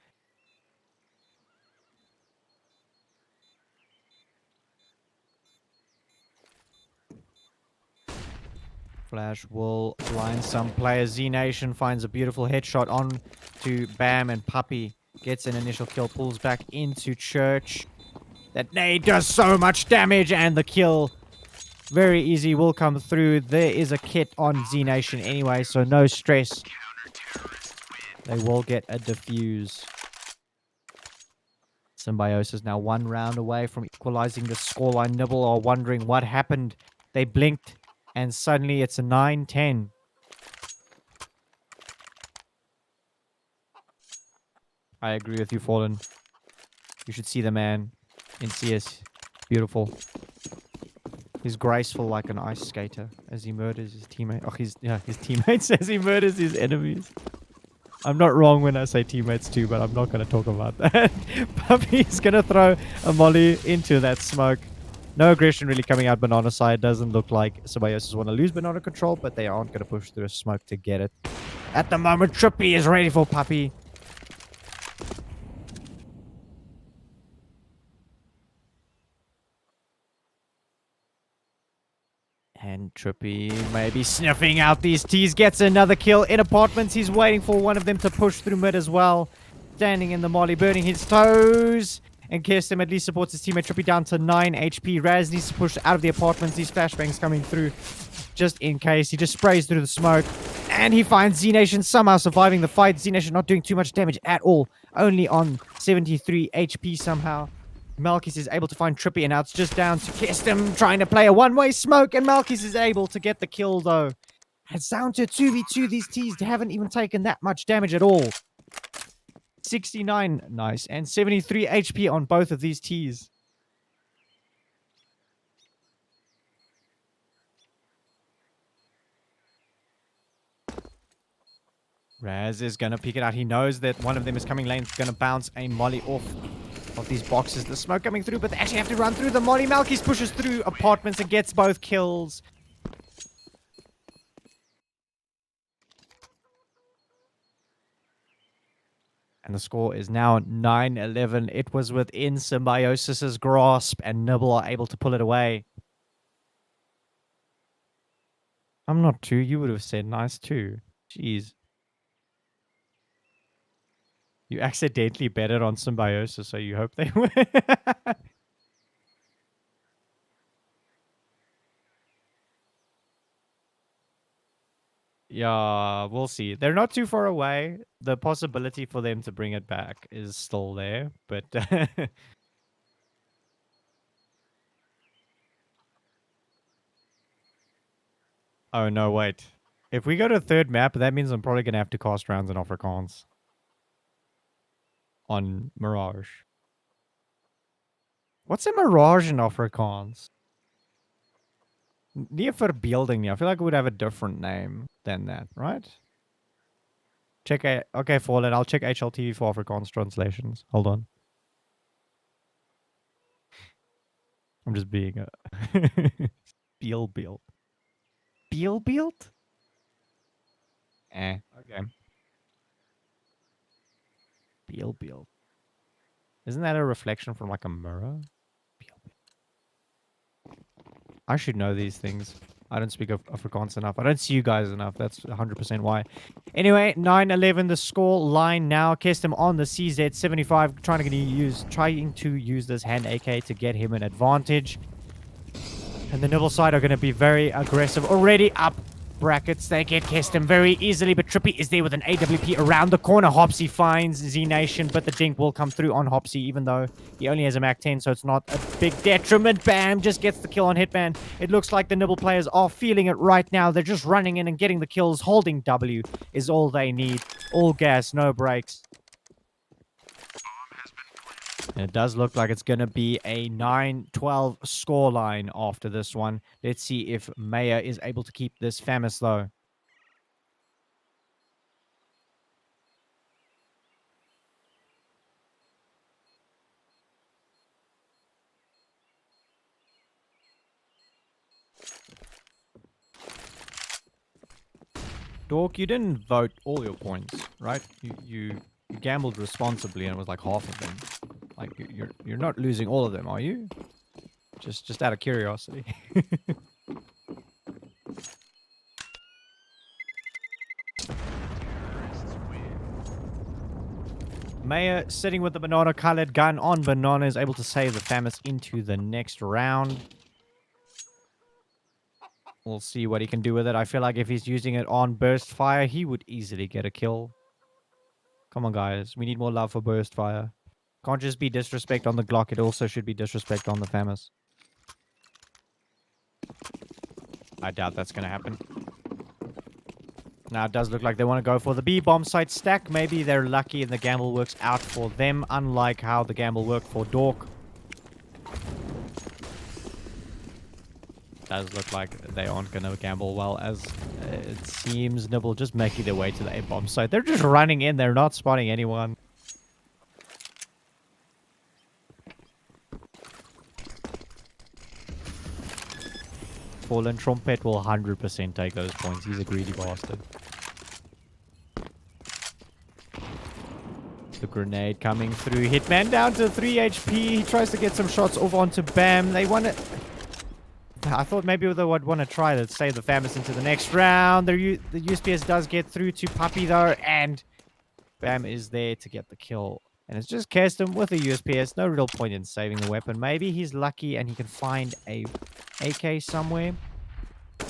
S3: Flash will blind some players. Z Nation finds a beautiful headshot on to Bam, and Puppy gets an initial kill, pulls back into Church. That nade does so much damage, and the kill, very easy, will come through. There is a kit on Z Nation anyway, so no stress. They will get a defuse. Symiosis now 1 round away from equalizing the scoreline. Nibble are wondering what happened. They blinked, and suddenly it's a 9-10. I agree with you, Fallen. You should see the man in CS. Beautiful. He's graceful like an ice skater as he murders his teammate. Oh, his teammates as he murders his enemies. I'm not wrong when I say teammates too, but I'm not going to talk about that. Puppy's going to throw a molly into that smoke. No aggression really coming out banana side. Doesn't look like Symiosis want to lose banana control, but they aren't going to push through a smoke to get it. At the moment, Trippy is ready for Puppy. And Trippy maybe sniffing out these T's. Gets another kill in apartments. He's waiting for one of them to push through mid as well. Standing in the molly, burning his toes. And Kestem at least supports his teammate. Trippy down to 9 HP. Raz needs to push out of the apartments. These flashbangs coming through just in case. He just sprays through the smoke. And he finds Z Nation somehow surviving the fight. Z Nation not doing too much damage at all. Only on 73 HP somehow. Malkis is able to find Trippy, and now it's just down to Kestem trying to play a one-way smoke, and Malkis is able to get the kill, though. It's down to 2v2. These Ts haven't even taken that much damage at all. 69, nice, and 73 HP on both of these Ts. Raz is going to pick it out. He knows that one of them is coming lane. It's going to bounce a molly off of these boxes. The smoke coming through, but they actually have to run through the molly. Malkis pushes through apartments and gets both kills. And the score is now 9-11. It was within Symbiosis's grasp, and Nibble are able to pull it away. I'm not too. You would have said nice too. Jeez. You accidentally betted on Symbiosis, so you hope they win. Yeah, we'll see. They're not too far away. The possibility for them to bring it back is still there, but oh no, wait. If we go to third map, that means I'm probably gonna have to cast rounds in Afrikaans on Mirage. What's a Mirage in Afrikaans? Nie verbeelding nie. I feel like it would have a different name than that, right? Check a okay, Fallen. I'll check HLTV for Afrikaans translations. Hold on. I'm just being a Beelbeeld. Beelbeeld? Okay. Beelbeeld. Isn't that a reflection from like a mirror? I should know these things. I don't speak Afrikaans enough. I don't see you guys enough. That's 100% why. Anyway, 9-11 the score line now. Kestem on the CZ75, trying to use this hand AK to get him an advantage. And the Nibble side are going to be very aggressive. Already up brackets. They get Kestem very easily, but Trippy is there with an AWP around the corner. Hopsy finds Z-Nation, but the dink will come through on Hopsy, even though he only has a Mac 10, so it's not a big detriment. Bam! Just gets the kill on Hitman. It looks like the Nibble players are feeling it right now. They're just running in and getting the kills. Holding W is all they need. All gas, no brakes. And it does look like it's going to be a 9-12 scoreline after this one. Let's see if Maya is able to keep this Famis though. Dork, you didn't vote all your points, right? You gambled responsibly, and it was like half of them. Like you're not losing all of them, are you? Just out of curiosity. Maya sitting with the banana colored gun on banana is able to save the Famis into the next round. We'll see what he can do with it. I feel like if he's using it on burst fire, he would easily get a kill. Come on, guys. We need more love for burst fire. Can't just be disrespect on the Glock. It also should be disrespect on the Famis. I doubt that's going to happen. Now, it does look like they want to go for the B-bomb site stack. Maybe they're lucky and the gamble works out for them, unlike how the gamble worked for Dork. Does look like they aren't going to gamble well, as it seems. Nibble just making their way to the A-bomb site. They're just running in. They're not spotting anyone. Fallen Trumpet will 100% take those points. He's a greedy bastard. The grenade coming through. Hitman down to 3 HP. He tries to get some shots off onto Bam. They want it. I thought maybe they would want to try to save the Famis into the next round. The USPS does get through to Puppy though, and Bam is there to get the kill. And it's just Kestem with a USPS. No real point in saving the weapon. Maybe he's lucky and he can find a AK somewhere.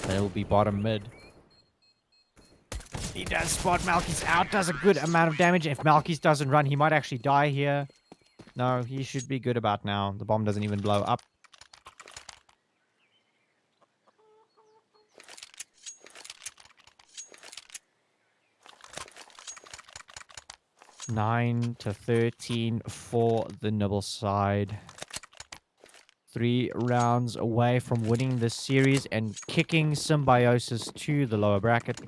S3: That'll be bottom mid. He does spot Malkis out. Does a good amount of damage. If Malkis doesn't run, he might actually die here. No, he should be good about now. The bomb doesn't even blow up. Nine to 13 for the Nibble side. 3 rounds away from winning this series and kicking Symbiosis to the lower bracket.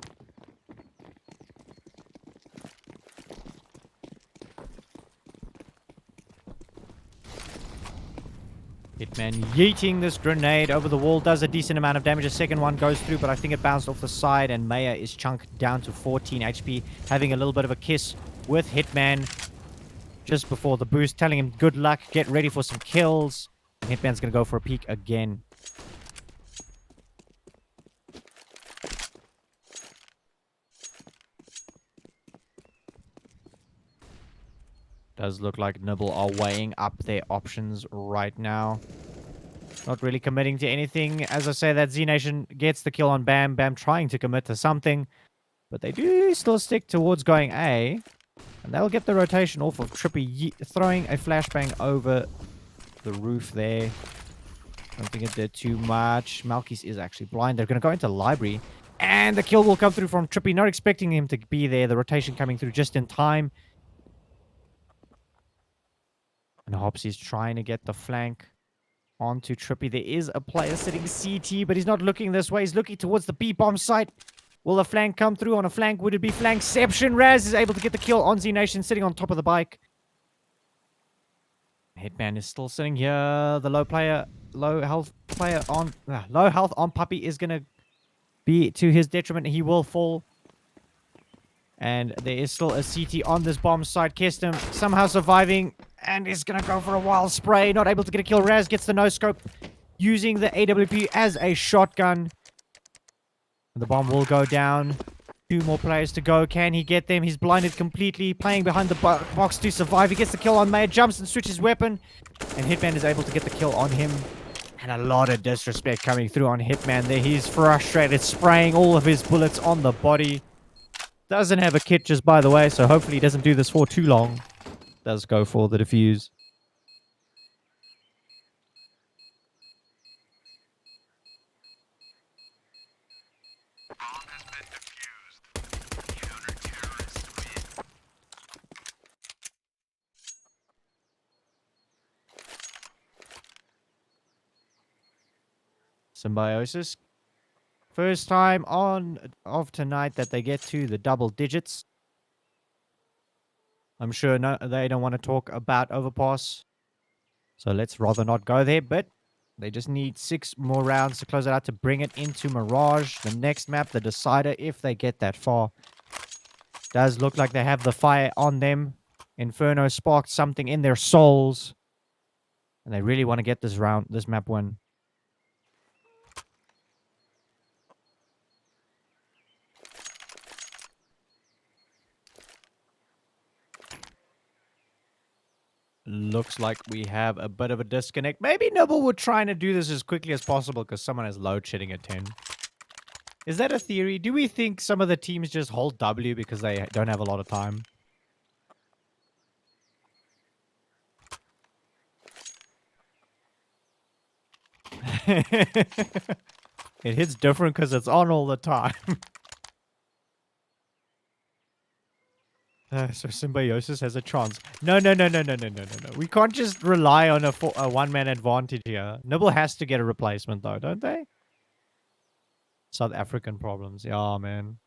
S3: Hitman yeeting this grenade over the wall, does a decent amount of damage. A second one goes through, but I think it bounced off the side, and Maya is chunked down to 14 HP, having a little bit of a kiss with Hitman just before the boost, telling him good luck, get ready for some kills. And Hitman's going to go for a peek again. Does look like Nibble are weighing up their options right now. Not really committing to anything. As I say, that Z Nation gets the kill on Bam. Bam trying to commit to something. But they do still stick towards going A. And they'll get the rotation off of Trippy throwing a flashbang over the roof there. Don't think it did too much. Malkis is actually blind. They're going to go into the library. And the kill will come through from Trippy. Not expecting him to be there. The rotation coming through just in time. And Hopsy's trying to get the flank onto Trippy. There is a player sitting CT, but he's not looking this way. He's looking towards the B-bomb site. Will the flank come through on a flank? Would it be flankception? Raz is able to get the kill on Z Nation, sitting on top of the bike. Hitman is still sitting here. The low health on Puppy is going to be to his detriment. He will fall. And there is still a CT on this bomb site. Keston somehow surviving and is going to go for a wild spray. Not able to get a kill. Raz gets the no-scope using the AWP as a shotgun. And the bomb will go down. 2 more players to go. Can he get them? He's blinded completely. Playing behind the box to survive. He gets the kill on Mayor. Jumps and switches weapon. And Hitman is able to get the kill on him. And a lot of disrespect coming through on Hitman there. He's frustrated. Spraying all of his bullets on the body. Doesn't have a kit, just by the way, so hopefully he doesn't do this for too long. Does go for the defuse.
S4: Bomb has been defused. Counter-terrorists win.
S3: Symiosis. First time of tonight that they get to the double digits. I'm sure they don't want to talk about overpass. So let's rather not go there, but they just need 6 more rounds to close it out to bring it into Mirage. The next map, the decider, if they get that far. Does look like they have the fire on them. Inferno sparked something in their souls. And they really want to get this map win. Looks like we have a bit of a disconnect. Maybe Nibble would try to do this as quickly as possible because someone is load shedding at 10. Is that a theory? Do we think some of the teams just hold W because they don't have a lot of time? It hits different because it's on all the time. So Symiosis has a chance. No. We can't just rely on a one-man advantage here. Nibble has to get a replacement though, don't they? South African problems. Yeah, man.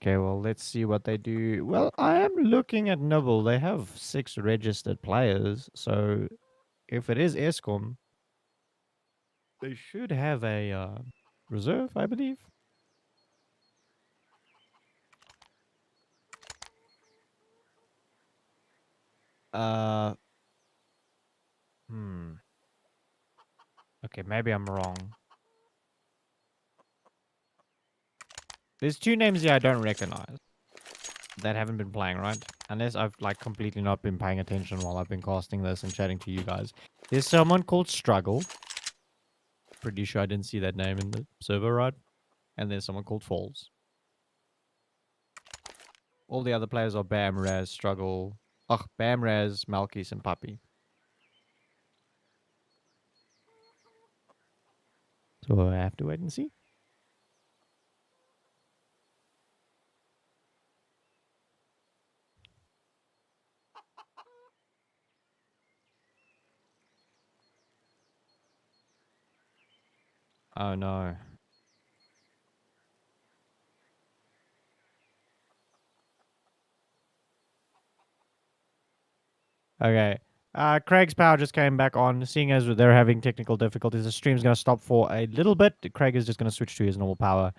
S3: Okay, well, let's see what they do. Well, I am looking at Nibble. They have 6 registered players. So if it is ESCOM, they should have a reserve, I believe. Uh, Okay, maybe I'm wrong. There's 2 names here I don't recognize that haven't been playing, right? Unless I've like completely not been paying attention while I've been casting this and chatting to you guys. There's someone called Struggle. Pretty sure I didn't see that name in the server, right? And there's someone called Falls. All the other players are Bam, Raz, Struggle. Ugh, Bam, Raz, Malkis, and Puppy. So I have to wait and see. Oh no. Okay. Craig's power just came back on. Seeing as they're having technical difficulties, the stream's going to stop for a little bit. Craig is just going to switch to his normal power.